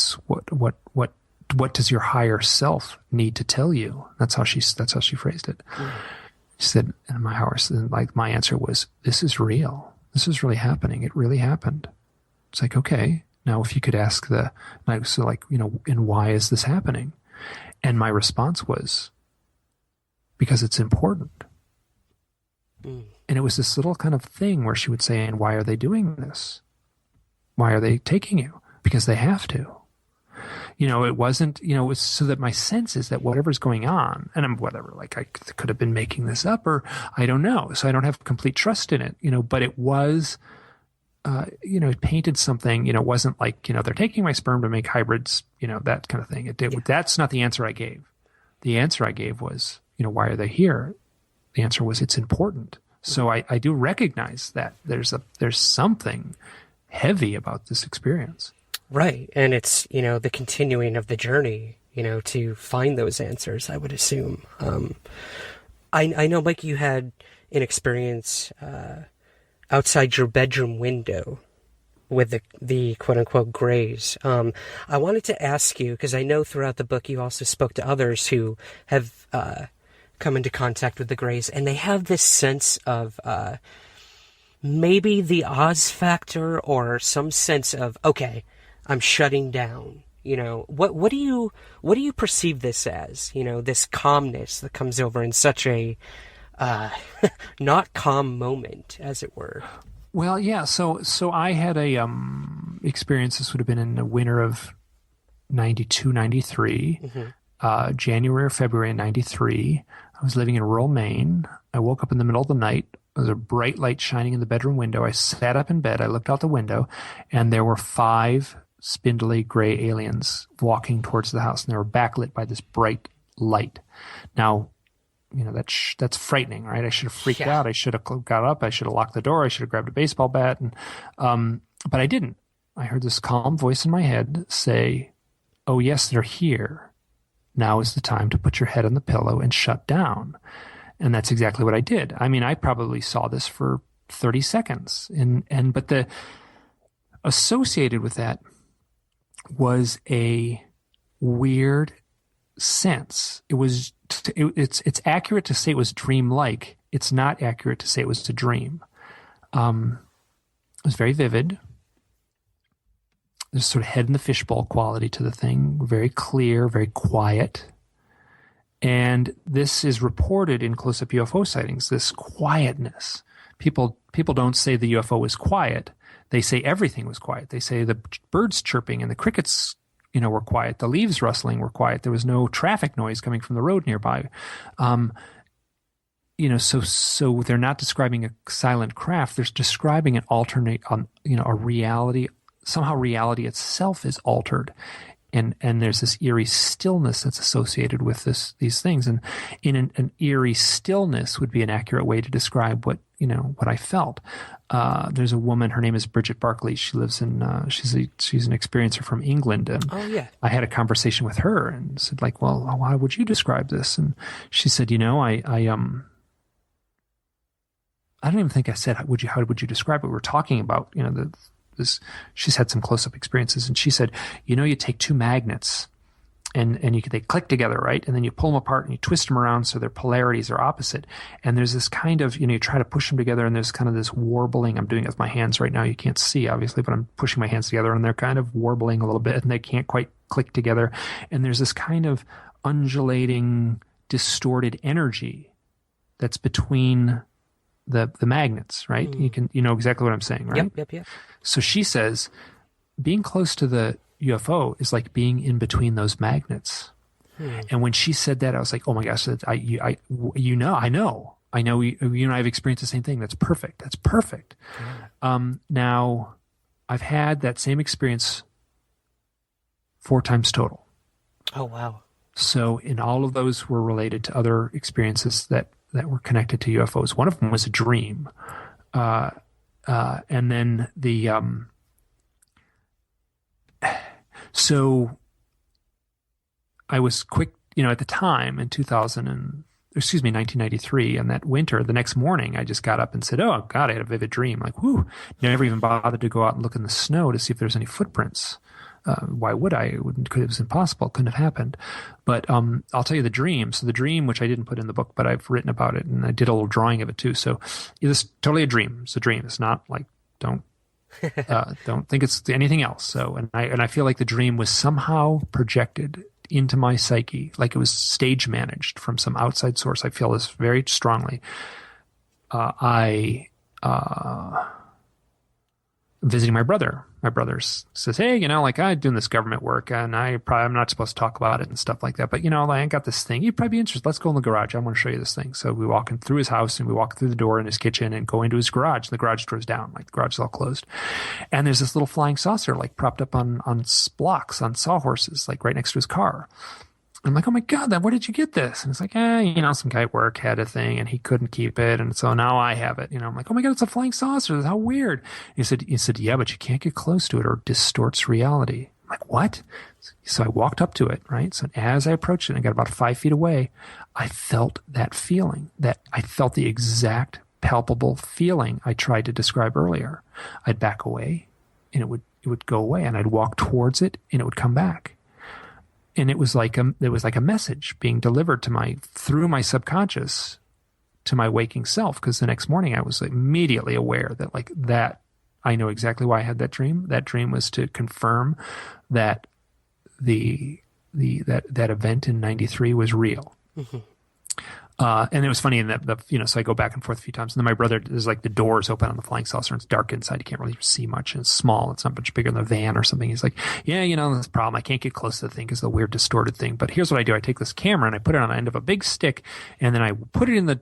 does your higher self need to tell you? That's how she phrased it. She said, and my answer was, "This is real. This is really happening. It really happened." It's like, okay, now if you could ask and why is this happening? And my response was, because it's important. And it was this little kind of thing where she would say, and why are they doing this? Why are they taking you? Because they have to. It wasn't, it was so that my sense is that whatever's going on, and I'm whatever, like I could have been making this up, or I don't know. So I don't have complete trust in it, but it was, it painted something, it wasn't like, they're taking my sperm to make hybrids, that kind of thing. That's not the answer I gave. The answer I gave was, why are they here? The answer was, it's important. So I do recognize that there's something heavy about this experience. Right. And it's, the continuing of the journey, to find those answers, I would assume. I know, Mike, you had an experience outside your bedroom window with the quote-unquote grays. I wanted to ask you, because I know throughout the book you also spoke to others who have come into contact with the grays, and they have this sense of maybe the Oz factor or some sense of, okay, I'm shutting down. What do you perceive this as? This calmness that comes over in such a not calm moment, as it were. Well, yeah. So I had a experience. This would have been in the winter of 92, 93, January or February of 93. I was living in rural Maine. I woke up in the middle of the night. There was a bright light shining in the bedroom window. I sat up in bed. I looked out the window, and there were 5 spindly gray aliens walking towards the house, and they were backlit by this bright light. Now, that's frightening, right? I should have freaked out. I should have got up. I should have locked the door. I should have grabbed a baseball bat, and but I didn't. I heard this calm voice in my head say, "Oh yes, they're here. Now is the time to put your head on the pillow and shut down." And that's exactly what I did. I mean, I probably saw this for 30 seconds, but the associated with that was a weird sense. It's accurate to say it was dreamlike. It's not accurate to say it was a dream. It was very vivid. There's sort of head in the fishbowl quality to the thing. Very clear, very quiet. And this is reported in close-up UFO sightings, this quietness. People don't say the UFO was quiet. They say everything was quiet. They say the birds chirping and the crickets, were quiet. The leaves rustling were quiet. There was no traffic noise coming from the road nearby. So they're not describing a silent craft. They're describing an alternate, a reality. Somehow reality itself is altered. And there's this eerie stillness that's associated with these things. And in an eerie stillness would be an accurate way to describe what I felt. There's a woman, her name is Bridget Barclay. She lives in, she's an experiencer from England. And I had a conversation with her and said, like, well, how would you describe this? And she said, I don't even think I said, how would you describe it? We were talking about, she's had some close-up experiences, and she said, you take two magnets and they click together, right? And then you pull them apart and you twist them around so their polarities are opposite. And there's this kind of, you try to push them together, and there's kind of this warbling. I'm doing it with my hands right now. You can't see, obviously, but I'm pushing my hands together, and they're kind of warbling a little bit, and they can't quite click together. And there's this kind of undulating, distorted energy that's between the magnets, right? You know exactly what I'm saying, right? Yep. So she says, being close to the UFO is like being in between those magnets. And when she said that, I was like, oh my gosh, I know. You and I have experienced the same thing. That's perfect. Now, I've had that same experience 4 times total. Oh, wow. So, in all of those were related to other experiences that were connected to UFOs. One of them was a dream. And then so I was quick, at the time in 1993, and that winter, the next morning, I just got up and said, oh God, I had a vivid dream. Like, whoo, never even bothered to go out and look in the snow to see if there's any footprints. Why would I? It was impossible. It couldn't have happened. But I'll tell you the dream. So the dream, which I didn't put in the book, but I've written about it, and I did a little drawing of it too. So it's totally a dream. It's a dream. It's not like, don't think it's anything else. So, and I feel like the dream was somehow projected into my psyche, like it was stage managed from some outside source. I feel this very strongly. Visiting my brother. My brother says, hey, I'm doing this government work, and I'm not supposed to talk about it and stuff like that. But, I got this thing. You'd probably be interested. Let's go in the garage. I want to show you this thing. So we walk in through his house, and we walk through the door in his kitchen and go into his garage. The garage door's down. Like, the garage is all closed. And there's this little flying saucer, like, propped up on blocks, on sawhorses, like, right next to his car. I'm like, oh my God, where did you get this? And it's like, some guy at work had a thing and he couldn't keep it. And so now I have it. I'm like, oh my God, it's a flying saucer. How weird. He said, yeah, but you can't get close to it or it distorts reality. I'm like, what? So I walked up to it, right? So as I approached it and I got about 5 feet away, I felt that feeling, that I felt the exact palpable feeling I tried to describe earlier. I'd back away and it would go away, and I'd walk towards it and it would come back. And it was like a message being delivered through my subconscious to my waking self. Because the next morning I was immediately aware that I know exactly why I had that dream. That dream was to confirm that that event in '93 was real. Mm-hmm. And it was funny in that, so I go back and forth a few times. And then my brother, there's like the doors open on the flying saucer, and it's dark inside. You can't really see much. And it's small. It's not much bigger than a van or something. He's like, yeah, that's the problem. I can't get close to the thing because the weird distorted thing. But here's what I do. I take this camera and I put it on the end of a big stick, and then I put it in the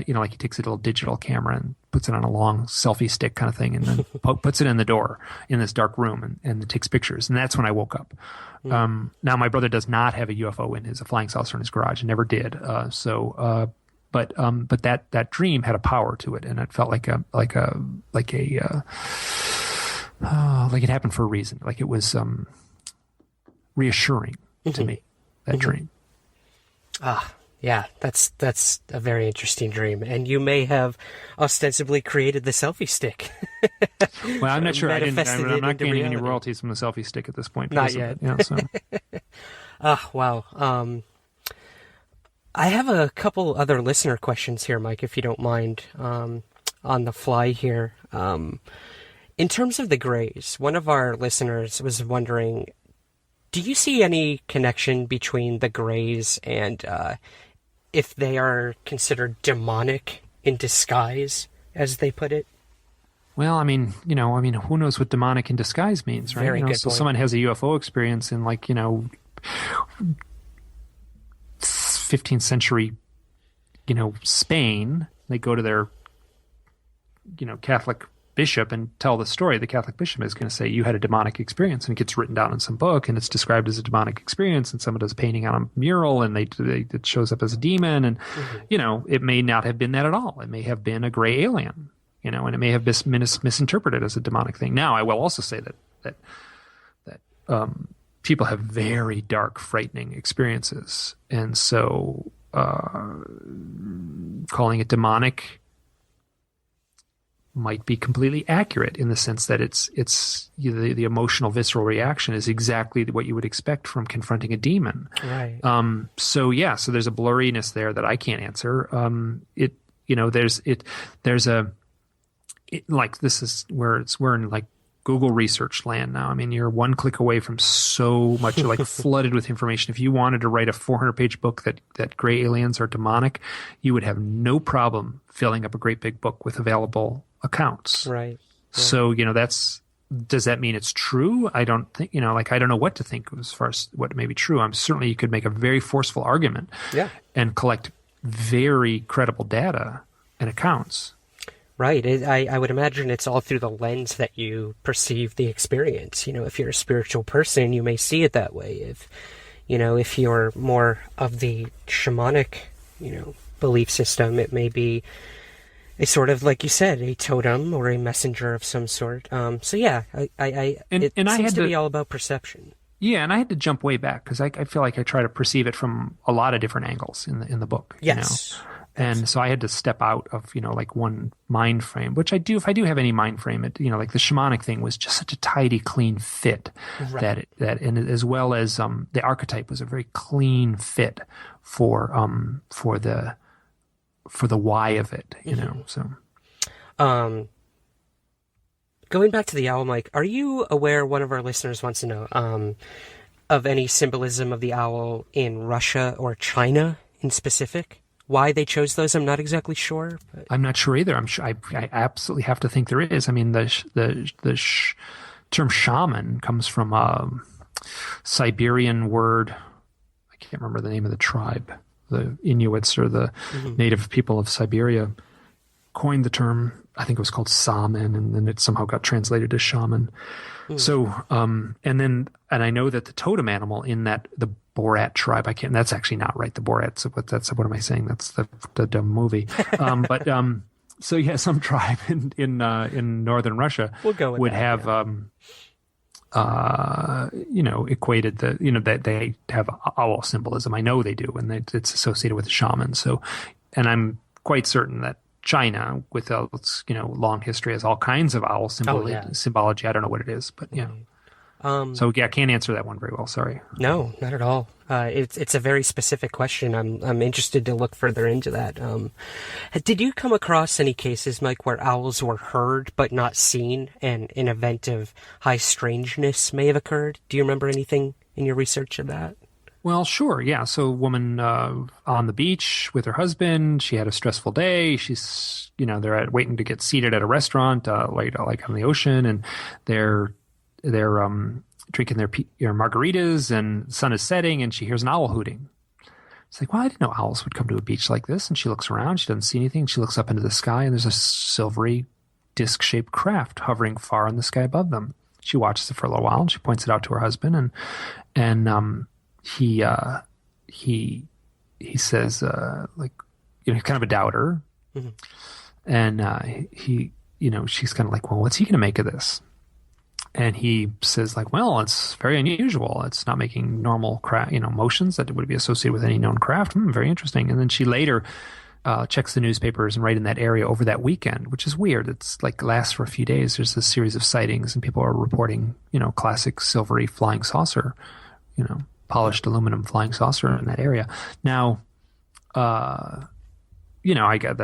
like he takes a little digital camera and puts it on a long selfie stick kind of thing, and then puts it in the door in this dark room, and it takes pictures. And that's when I woke up. Now my brother does not have a UFO a flying saucer in his garage, and never did. But that dream had a power to it, and it felt like it happened for a reason. Like it was reassuring to me, that dream. Yeah, that's a very interesting dream, and you may have ostensibly created the selfie stick. Well, I'm not sure. I'm not gaining any royalties from the selfie stick at this point. Not yet. So. Wow. I have a couple other listener questions here, Mike, if you don't mind, on the fly here. In terms of the Greys, one of our listeners was wondering, do you see any connection between the Greys and if they are considered demonic in disguise, as they put it? Well, who knows what demonic in disguise means, right? Very good so point. Someone has a UFO experience in 15th century, Spain. They go to their, Catholic bishop and tell the story. The Catholic bishop is going to say, you had a demonic experience, and it gets written down in some book, and it's described as a demonic experience, and someone does a painting on a mural, and it shows up as a demon, and, it may not have been that at all. It may have been a gray alien, and it may have been misinterpreted as a demonic thing. Now, I will also say that people have very dark, frightening experiences, and so calling it demonic might be completely accurate in the sense that the emotional visceral reaction is exactly what you would expect from confronting a demon. Right. So there's a blurriness there that I can't answer. We're in like Google research land now. I mean, you're one click away from so much, you're like flooded with information. If you wanted to write a 400-page book that gray aliens are demonic, you would have no problem filling up a great big book with available accounts. Right. So, does that mean it's true? I don't think, I don't know what to think as far as what may be true. Certainly you could make a very forceful argument and collect very credible data and accounts. Right. I would imagine it's all through the lens that you perceive the experience. If you're a spiritual person, you may see it that way. If you're more of the shamanic, belief system, it may be a sort of, like you said, a totem or a messenger of some sort. It seems to be all about perception. Yeah, and I had to jump way back because I feel like I try to perceive it from a lot of different angles in the book. Yes. And so I had to step out of, like one mind frame, which I do, if I do have any mind frame, it, like the shamanic thing was just such a tidy, clean fit that and as well as, the archetype was a very clean fit for the why of it, so. Going back to the owl, Mike, are you aware, one of our listeners wants to know, of any symbolism of the owl in Russia or China in specific? Why they chose those, I'm not exactly sure. But... I'm not sure either. I absolutely have to think there is. I mean, the term shaman comes from a Siberian word. I can't remember the name of the tribe. The Inuits or the native people of Siberia coined the term. I think it was called Saman, and then it somehow got translated to shaman. So, and I know that the totem animal in the Borat tribe, that's actually not right. The Borat, what am I saying? That's the dumb movie. So yeah, some tribe in northern Russia would have, equated that they have owl symbolism. I know they do, and it's associated with the shaman. So, and I'm quite certain that China, with its long history, has all kinds of owl symbology. I don't know what it is, but yeah. So I can't answer that one very well. Sorry. No, not at all. It's a very specific question. I'm interested to look further into that. Did you come across any cases, Mike, where owls were heard but not seen, and an event of high strangeness may have occurred? Do you remember anything in your research of that? Well, sure, yeah. So a woman on the beach with her husband, she had a stressful day. She's, they're waiting to get seated at a restaurant, like on the ocean, and they're drinking their margaritas, and the sun is setting, and she hears an owl hooting. It's like, well, I didn't know owls would come to a beach like this. And she looks around, she doesn't see anything. She looks up into the sky, and there's a silvery disc-shaped craft hovering far in the sky above them. She watches it for a little while, and she points it out to her husband, and he says, he's kind of a doubter. And she's kind of like, well, what's he going to make of this? And he says, like, well, it's very unusual. It's not making normal motions that would be associated with any known craft. Very interesting. And then she later checks the newspapers, and right in that area over that weekend, which is weird. It's like lasts for a few days. There's this series of sightings, and people are reporting, classic silvery flying saucer, polished aluminum flying saucer in that area. Now, I get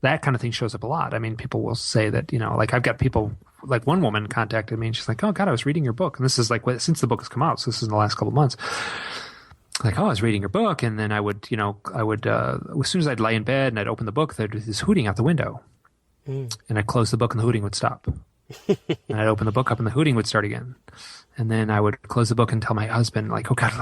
that kind of thing shows up a lot. I mean, people will say that, I've got people, like one woman contacted me, and she's like, oh God, I was reading your book. And this is like, since the book has come out, so this is in the last couple of months. Like, oh, I was reading your book. And then I would, as soon as I'd lay in bed and I'd open the book, there'd be this hooting out the window. And I'd close the book and the hooting would stop. And I'd open the book up and the hooting would start again. And then I would close the book and tell my husband, like, oh God,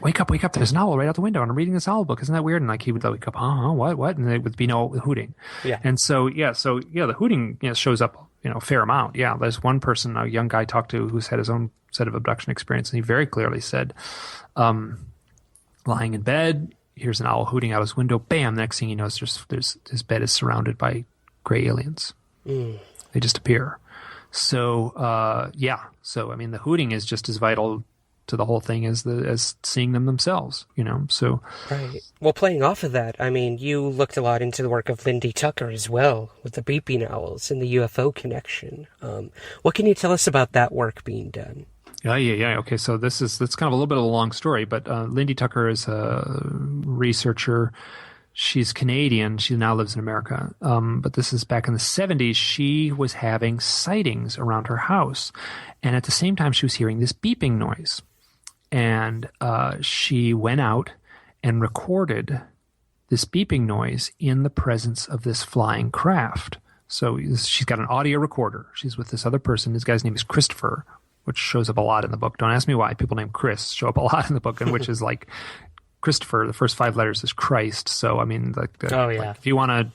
wake up. There's an owl right out the window, and I'm reading this owl book. Isn't that weird? And like, he would wake up, what? And there would be no hooting. Yeah. And so the hooting, shows up, a fair amount. Yeah. There's one person, a young guy I talked to, who's had his own set of abduction experience. And he very clearly said, lying in bed, here's an owl hooting out his window. Bam. The next thing he knows, his bed is surrounded by gray aliens. They just appear. So, So, I mean, the hooting is just as vital to the whole thing as seeing them themselves, so. Right. Well, playing off of that, I mean, you looked a lot into the work of Lindy Tucker as well, with the beeping owls and the UFO connection. What can you tell us about that work being done? Yeah. Okay, so that's kind of a little bit of a long story, but Lindy Tucker is a researcher. She's Canadian. She now lives in America. But this is back in the 70s. She was having sightings around her house. And at the same time, she was hearing this beeping noise. And she went out and recorded this beeping noise in the presence of this flying craft. So she's got an audio recorder. She's with this other person. This guy's name is Christopher, which shows up a lot in the book. Don't ask me why. People named Chris show up a lot in the book, and which is like Christopher, the first 5 letters is Christ. So, I mean, like if you want a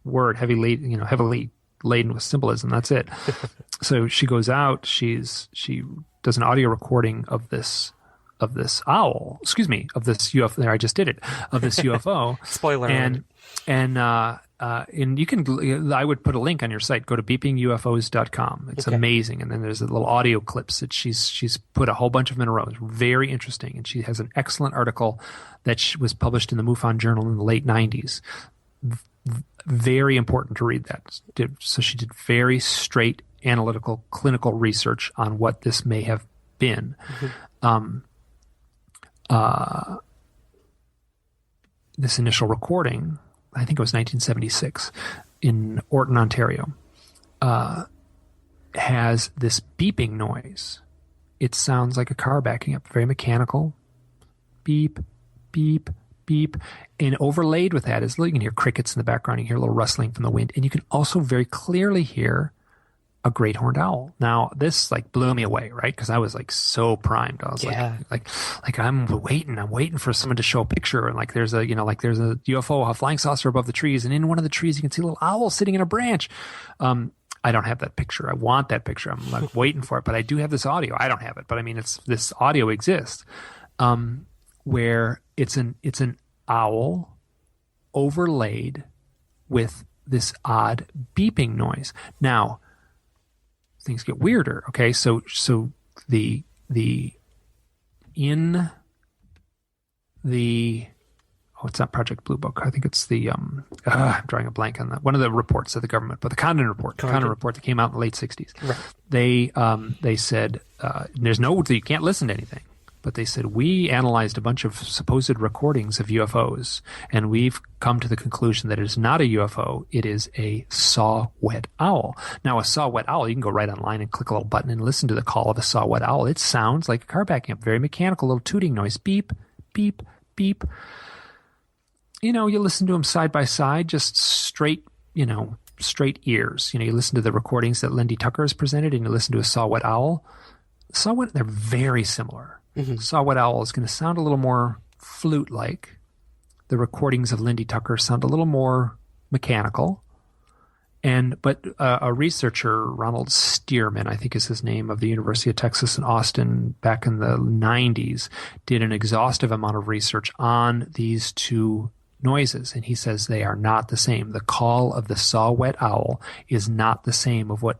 word heavily laden with symbolism, that's it. So she goes out, she does an audio recording of this owl, of this UFO. There, I just did it, of this UFO. Spoiler. And you can, I would put a link on your site. Go to beepingufos.com. It's amazing. And then there's a little audio clips that she's put a whole bunch of them in a row. It's very interesting. And she has an excellent article that was published in the MUFON Journal in the late 90s. Very important to read that. So she did very straight, analytical, clinical research on what this may have been. This initial recording, I think it was 1976, in Orton, Ontario, has this beeping noise. It sounds like a car backing up, very mechanical. Beep, beep, beep. And overlaid with that is, you can hear crickets in the background, you can hear a little rustling from the wind, and you can also very clearly hear a great horned owl. Now, this blew me away, right? Because I was so primed. I was like I'm waiting for someone to show a picture, and there's a UFO, a flying saucer above the trees, and in one of the trees you can see a little owl sitting in a branch. I don't have that picture. I want that picture. I'm waiting for it, but I do have this audio. I don't have it, but I mean, this audio exists, where it's an owl overlaid with this odd beeping noise. Now, things get weirder. Okay, so it's not Project Blue Book. I think it's the I'm drawing a blank on that. One of the reports of the government, but the Condon report that came out in the late 60s. Right. They said you can't listen to anything. But they said, we analyzed a bunch of supposed recordings of UFOs, and we've come to the conclusion that it is not a UFO. It is a saw-whet owl. Now, a saw-whet owl, you can go right online and click a little button and listen to the call of a saw-whet owl. It sounds like a car backing up, very mechanical, little tooting noise. Beep, beep, beep. You listen to them side by side, just straight ears. You listen to the recordings that Lindy Tucker has presented, and you listen to a saw-whet owl. Saw-whet, they're very similar. Saw-whet owl is going to sound a little more flute-like. The recordings of Lindy Tucker sound a little more mechanical. But a researcher, Ronald Stearman, I think is his name, of the University of Texas in Austin back in the 90s, did an exhaustive amount of research on these two noises, and he says they are not the same. The call of the saw-whet owl is not the same of what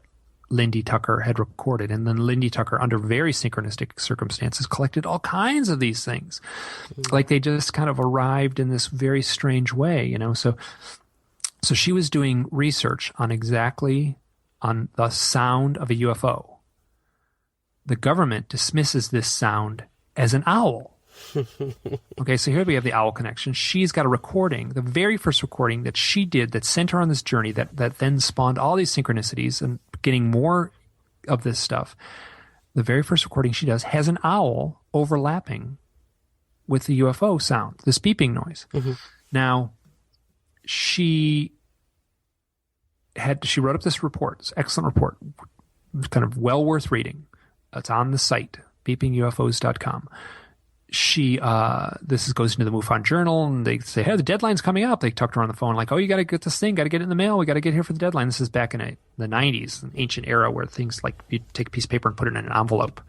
Lindy Tucker had recorded. And then Lindy Tucker, under very synchronistic circumstances, collected all kinds of these things. They just kind of arrived in this very strange way, So she was doing research on the sound of a UFO. The government dismisses this sound as an owl. Okay, so here we have the owl connection. She's got a recording, the very first recording that she did that sent her on this journey that then spawned all these synchronicities and getting more of this stuff. The very first recording she does has an owl overlapping with the UFO sound, this beeping noise. Now, she wrote up this report, this excellent report, kind of well worth reading. It's on the site, beepingufos.com. This goes into the MUFON Journal, and they say, hey, the deadline's coming up. They talked to her on the phone, you got to get this thing, got to get it in the mail. We got to get here for the deadline. This is back in the 90s, an ancient era where things you take a piece of paper and put it in an envelope.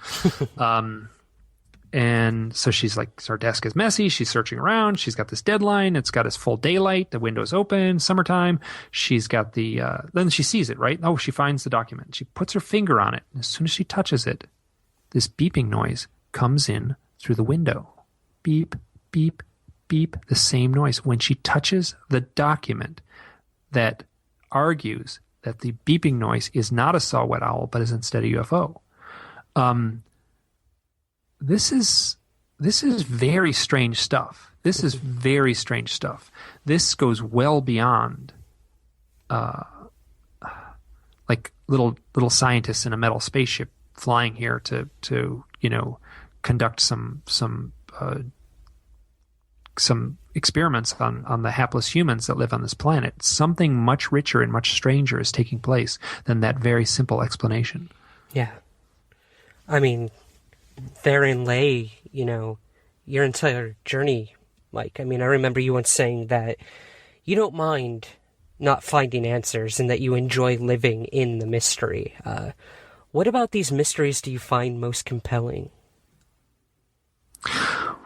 And so she's her desk is messy. She's searching around. She's got this deadline. It's got its full daylight. The window's open, summertime. She's got then she sees it, right? Oh, she finds the document. She puts her finger on it. And as soon as she touches it, this beeping noise comes in through the window. Beep, beep, beep, the same noise. When she touches the document that argues that the beeping noise is not a saw-whet owl, but is instead a UFO. This is very strange stuff. This is very strange stuff. This goes well beyond like little scientists in a metal spaceship flying here to conduct some experiments on the hapless humans that live on this planet. Something much richer and much stranger is taking place than that very simple explanation. Yeah. I mean, therein lay, your entire journey, Mike. I mean, I remember you once saying that you don't mind not finding answers and that you enjoy living in the mystery. What about these mysteries do you find most compelling?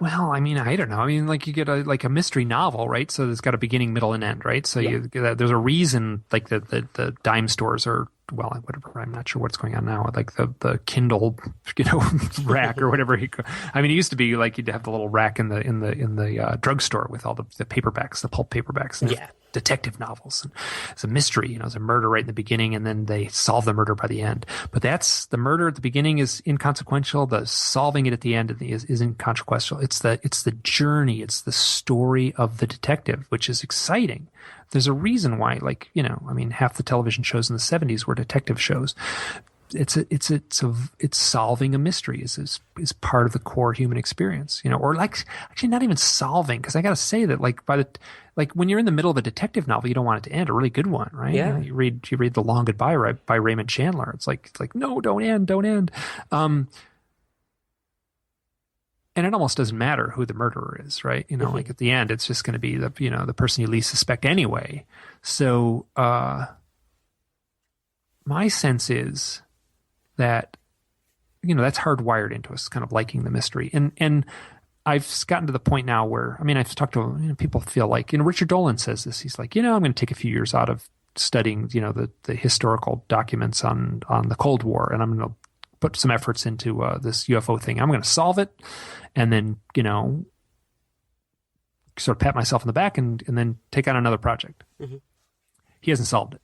Well, I mean, I don't know. I mean, like you get a mystery novel, right? So it's got a beginning, middle, and end, right? So there's a reason, like the dime stores are, well, whatever. I'm not sure what's going on now. Like the Kindle, rack or whatever. I mean, it used to be like you'd have the little rack in the drugstore with all the paperbacks, the pulp paperbacks. And detective novels. And it's a mystery, it's a murder right in the beginning, and then they solve the murder by the end. But that's the murder at the beginning is inconsequential. The solving it at the end is inconsequential. It's the journey. It's the story of the detective, which is exciting. There's a reason why, half the television shows in the 70s were detective shows. It's solving a mystery is part of the core human experience, or like actually not even solving, because I got to say that when you're in the middle of a detective novel, you don't want it to end, a really good one, right? Yeah. You read The Long Goodbye by Raymond Chandler. It's like no, don't end. And it almost doesn't matter who the murderer is, right? Like at the end, it's just going to be the person you least suspect anyway. So my sense is that that's hardwired into us, kind of liking the mystery. And I've gotten to the point now where, I've talked to people feel like, Richard Dolan says this. He's like, I'm going to take a few years out of studying, the historical documents on the Cold War, and I'm going to put some efforts into this UFO thing. I'm going to solve it, and then sort of pat myself on the back and then take on another project. Mm-hmm. He hasn't solved it.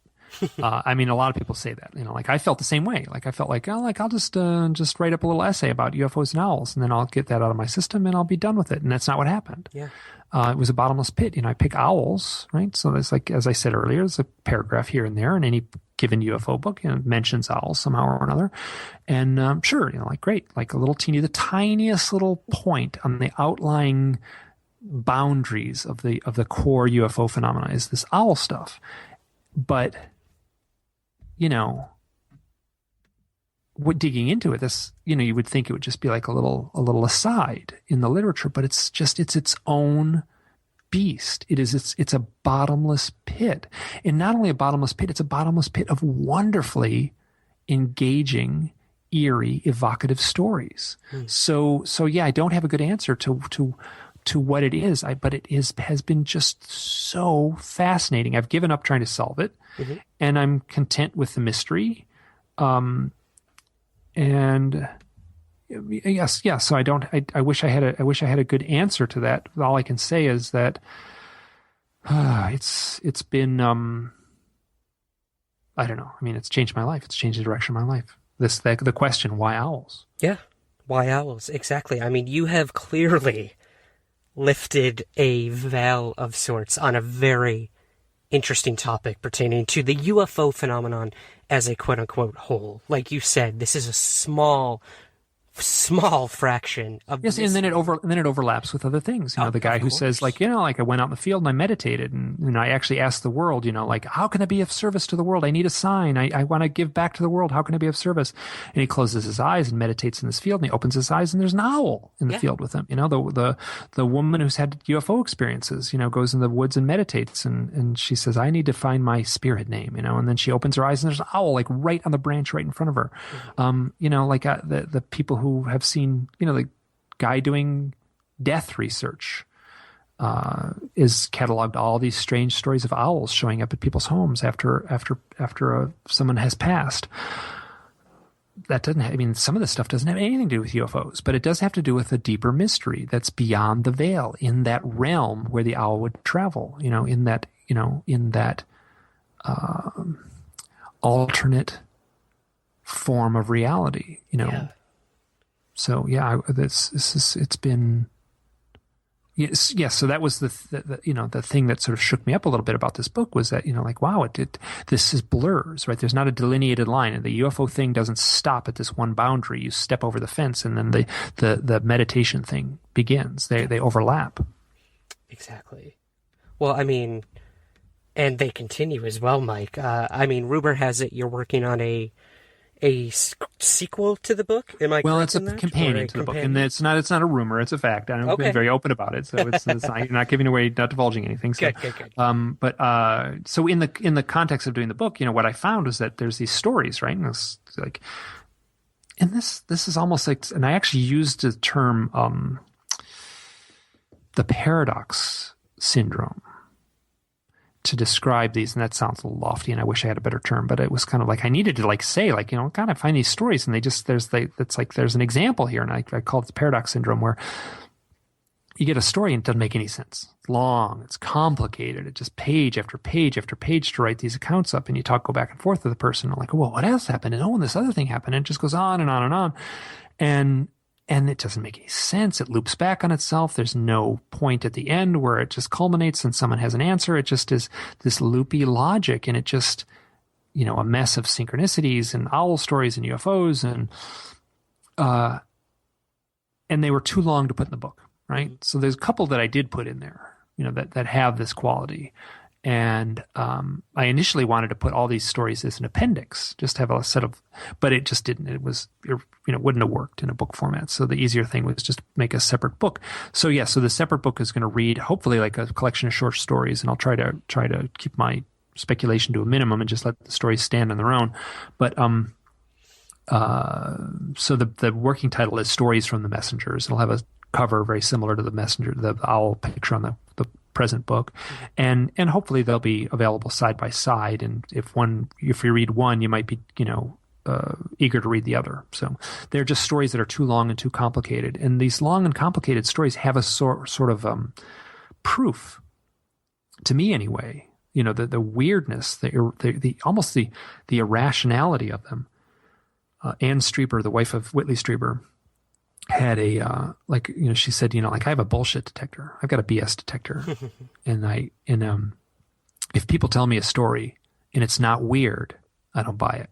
A lot of people say that, I felt the same way. I felt like, I'll just write up a little essay about UFOs and owls, and then I'll get that out of my system and I'll be done with it. And that's not what happened. Yeah. It was a bottomless pit. I pick owls, right? So there's as I said earlier, there's a paragraph here and there in any given UFO book, mentions owls somehow or another. And, sure, great, the tiniest little point on the outlying boundaries of the core UFO phenomena is this owl stuff. But, digging into it, this, you would think it would just be like a little aside in the literature, but it's its own beast. It's a bottomless pit. And not only a bottomless pit, it's a bottomless pit of wonderfully engaging, eerie, evocative stories. So yeah, I don't have a good answer to what it is, but it has been just so fascinating. I've given up trying to solve it, and I'm content with the mystery. And yes. So I wish I had a good answer to that. All I can say is that it's been I don't know. It's changed my life. It's changed the direction of my life. The question, why owls? Yeah, why owls? Exactly. You have clearly lifted a veil of sorts on a very interesting topic pertaining to the UFO phenomenon as a quote-unquote whole. Like you said, this is a small fraction of and then it overlaps with other things. The guy who says I went out in the field and I meditated, and I actually asked the world, how can I be of service to the world? I need a sign. I want to give back to the world. How can I be of service? And he closes his eyes and meditates in this field, and he opens his eyes and there's an owl in the field with him. The woman who's had UFO experiences, goes in the woods and meditates, and she says, I need to find my spirit name, and then she opens her eyes and there's an owl right on the branch right in front of her. The people who have seen, the guy doing death research is cataloged all these strange stories of owls showing up at people's homes after someone has passed. that doesn't have, I mean, some of this stuff doesn't have anything to do with UFOs, but it does have to do with a deeper mystery that's beyond the veil, in that realm where the owl would travel, in that alternate form of reality, Yeah. So yeah, it's been. Yes. So that was the thing that sort of shook me up a little bit about this book was that, wow, this is blurs, right? There's not a delineated line, and the UFO thing doesn't stop at this one boundary. You step over the fence, and then the meditation thing begins. They overlap. Exactly. Well, I mean, and they continue as well, Mike. Rumor has it you're working on a sequel to the book. Am I? Well, it's a correct in that? companion to the book, and it's not a rumor. It's a fact. I've been very open about it, so it's not giving away, not divulging anything. So, Good. So in the context of doing the book, what I found was that there's these stories, right? And it's like, and this is almost like, and I actually used the term, the paradox syndrome, to describe these, and that sounds a little lofty, and I wish I had a better term, but it was kind of like I needed to say, God, I find these stories, and there's an example here, and I call it the paradox syndrome, where you get a story and it doesn't make any sense. It's long, it's complicated, it's just page after page after page to write these accounts up, and you go back and forth with the person, like, well, what else happened? And this other thing happened, and it just goes on and on and on, and it doesn't make any sense. It loops back on itself. There's no point at the end where it just culminates and someone has an answer. It just is this loopy logic, and it just, a mess of synchronicities and owl stories and UFOs, and they were too long to put in the book, right? So there's a couple that I did put in there, that have this quality. And I initially wanted to put all these stories as an appendix, just have a set of, but it just didn't. It wouldn't have worked in a book format. So the easier thing was just make a separate book. So so the separate book is going to read hopefully like a collection of short stories, and I'll try to keep my speculation to a minimum and just let the stories stand on their own. But so the working title is Stories from the Messengers. It'll have a cover very similar to the owl picture on the present book, and hopefully they'll be available side by side, and if you read one, you might be eager to read the other. So they're just stories that are too long and too complicated, and these long and complicated stories have a sort of proof, to me anyway, the weirdness, the almost the irrationality of them. Anne Strieber, the wife of Whitley Strieber, had she said, I have a bullshit detector. I've got a BS detector. and if people tell me a story and it's not weird, I don't buy it.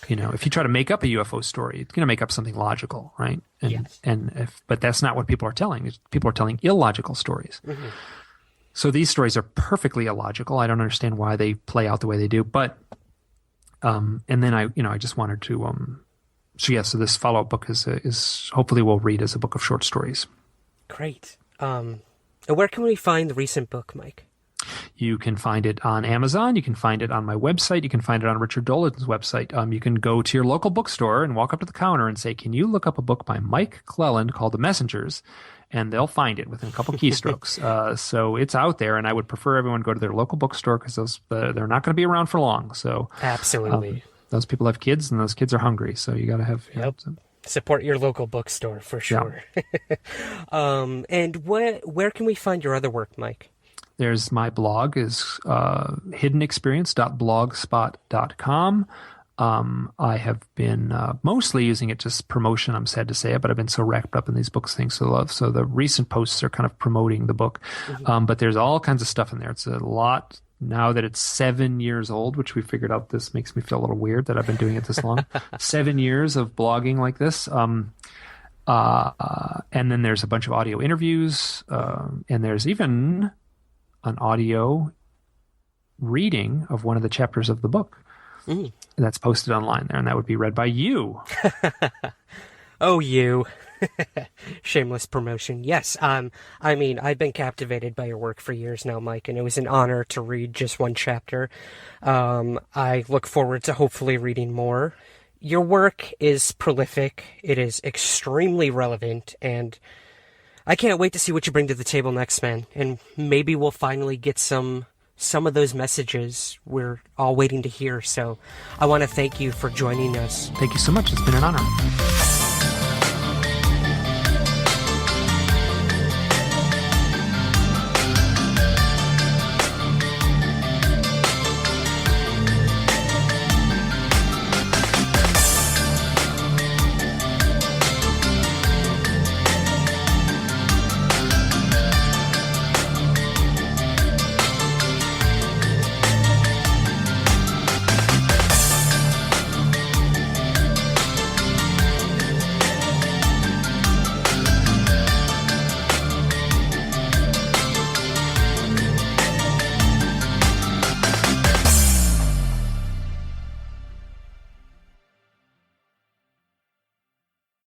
If you try to make up a UFO story, it's going to make up something logical, right? But that's not what people are telling. People are telling illogical stories. Mm-hmm. So these stories are perfectly illogical. I don't understand why they play out the way they do, but, and then I just wanted to, so this follow-up book is hopefully we'll read as a book of short stories. Great. Where can we find the recent book, Mike? You can find it on Amazon. You can find it on my website. You can find it on Richard Dolan's website. You can go to your local bookstore and walk up to the counter and say, can you look up a book by Mike Clelland called The Messengers? And they'll find it within a couple keystrokes. So it's out there, and I would prefer everyone go to their local bookstore because they're not going to be around for long. So absolutely. Those people have kids, and those kids are hungry, so you got to have... Support your local bookstore, for sure. Yeah. And where can we find your other work, Mike? There's my blog is hiddenexperience.blogspot.com. I have been mostly using it just promotion, I'm sad to say it, but I've been so wrapped up in these books things so love. So the recent posts are kind of promoting the book. Mm-hmm. But there's all kinds of stuff in there. It's a lot... Now that it's 7 years old, which we figured out, this makes me feel a little weird that I've been doing it this long. 7 years of blogging like this. And then there's a bunch of audio interviews. And there's even an audio reading of one of the chapters of the book. Mm. That's posted online there, and that would be read by you. Oh, you. Shameless promotion. Yes. I've been captivated by your work for years now, Mike, and it was an honor to read just one chapter. I look forward to hopefully reading more. Your work is prolific. It is extremely relevant, and I can't wait to see what you bring to the table next, man. And maybe we'll finally get some some of those messages we're all waiting to hear. So I want to thank you for joining us. Thank you so much. It's been an honor.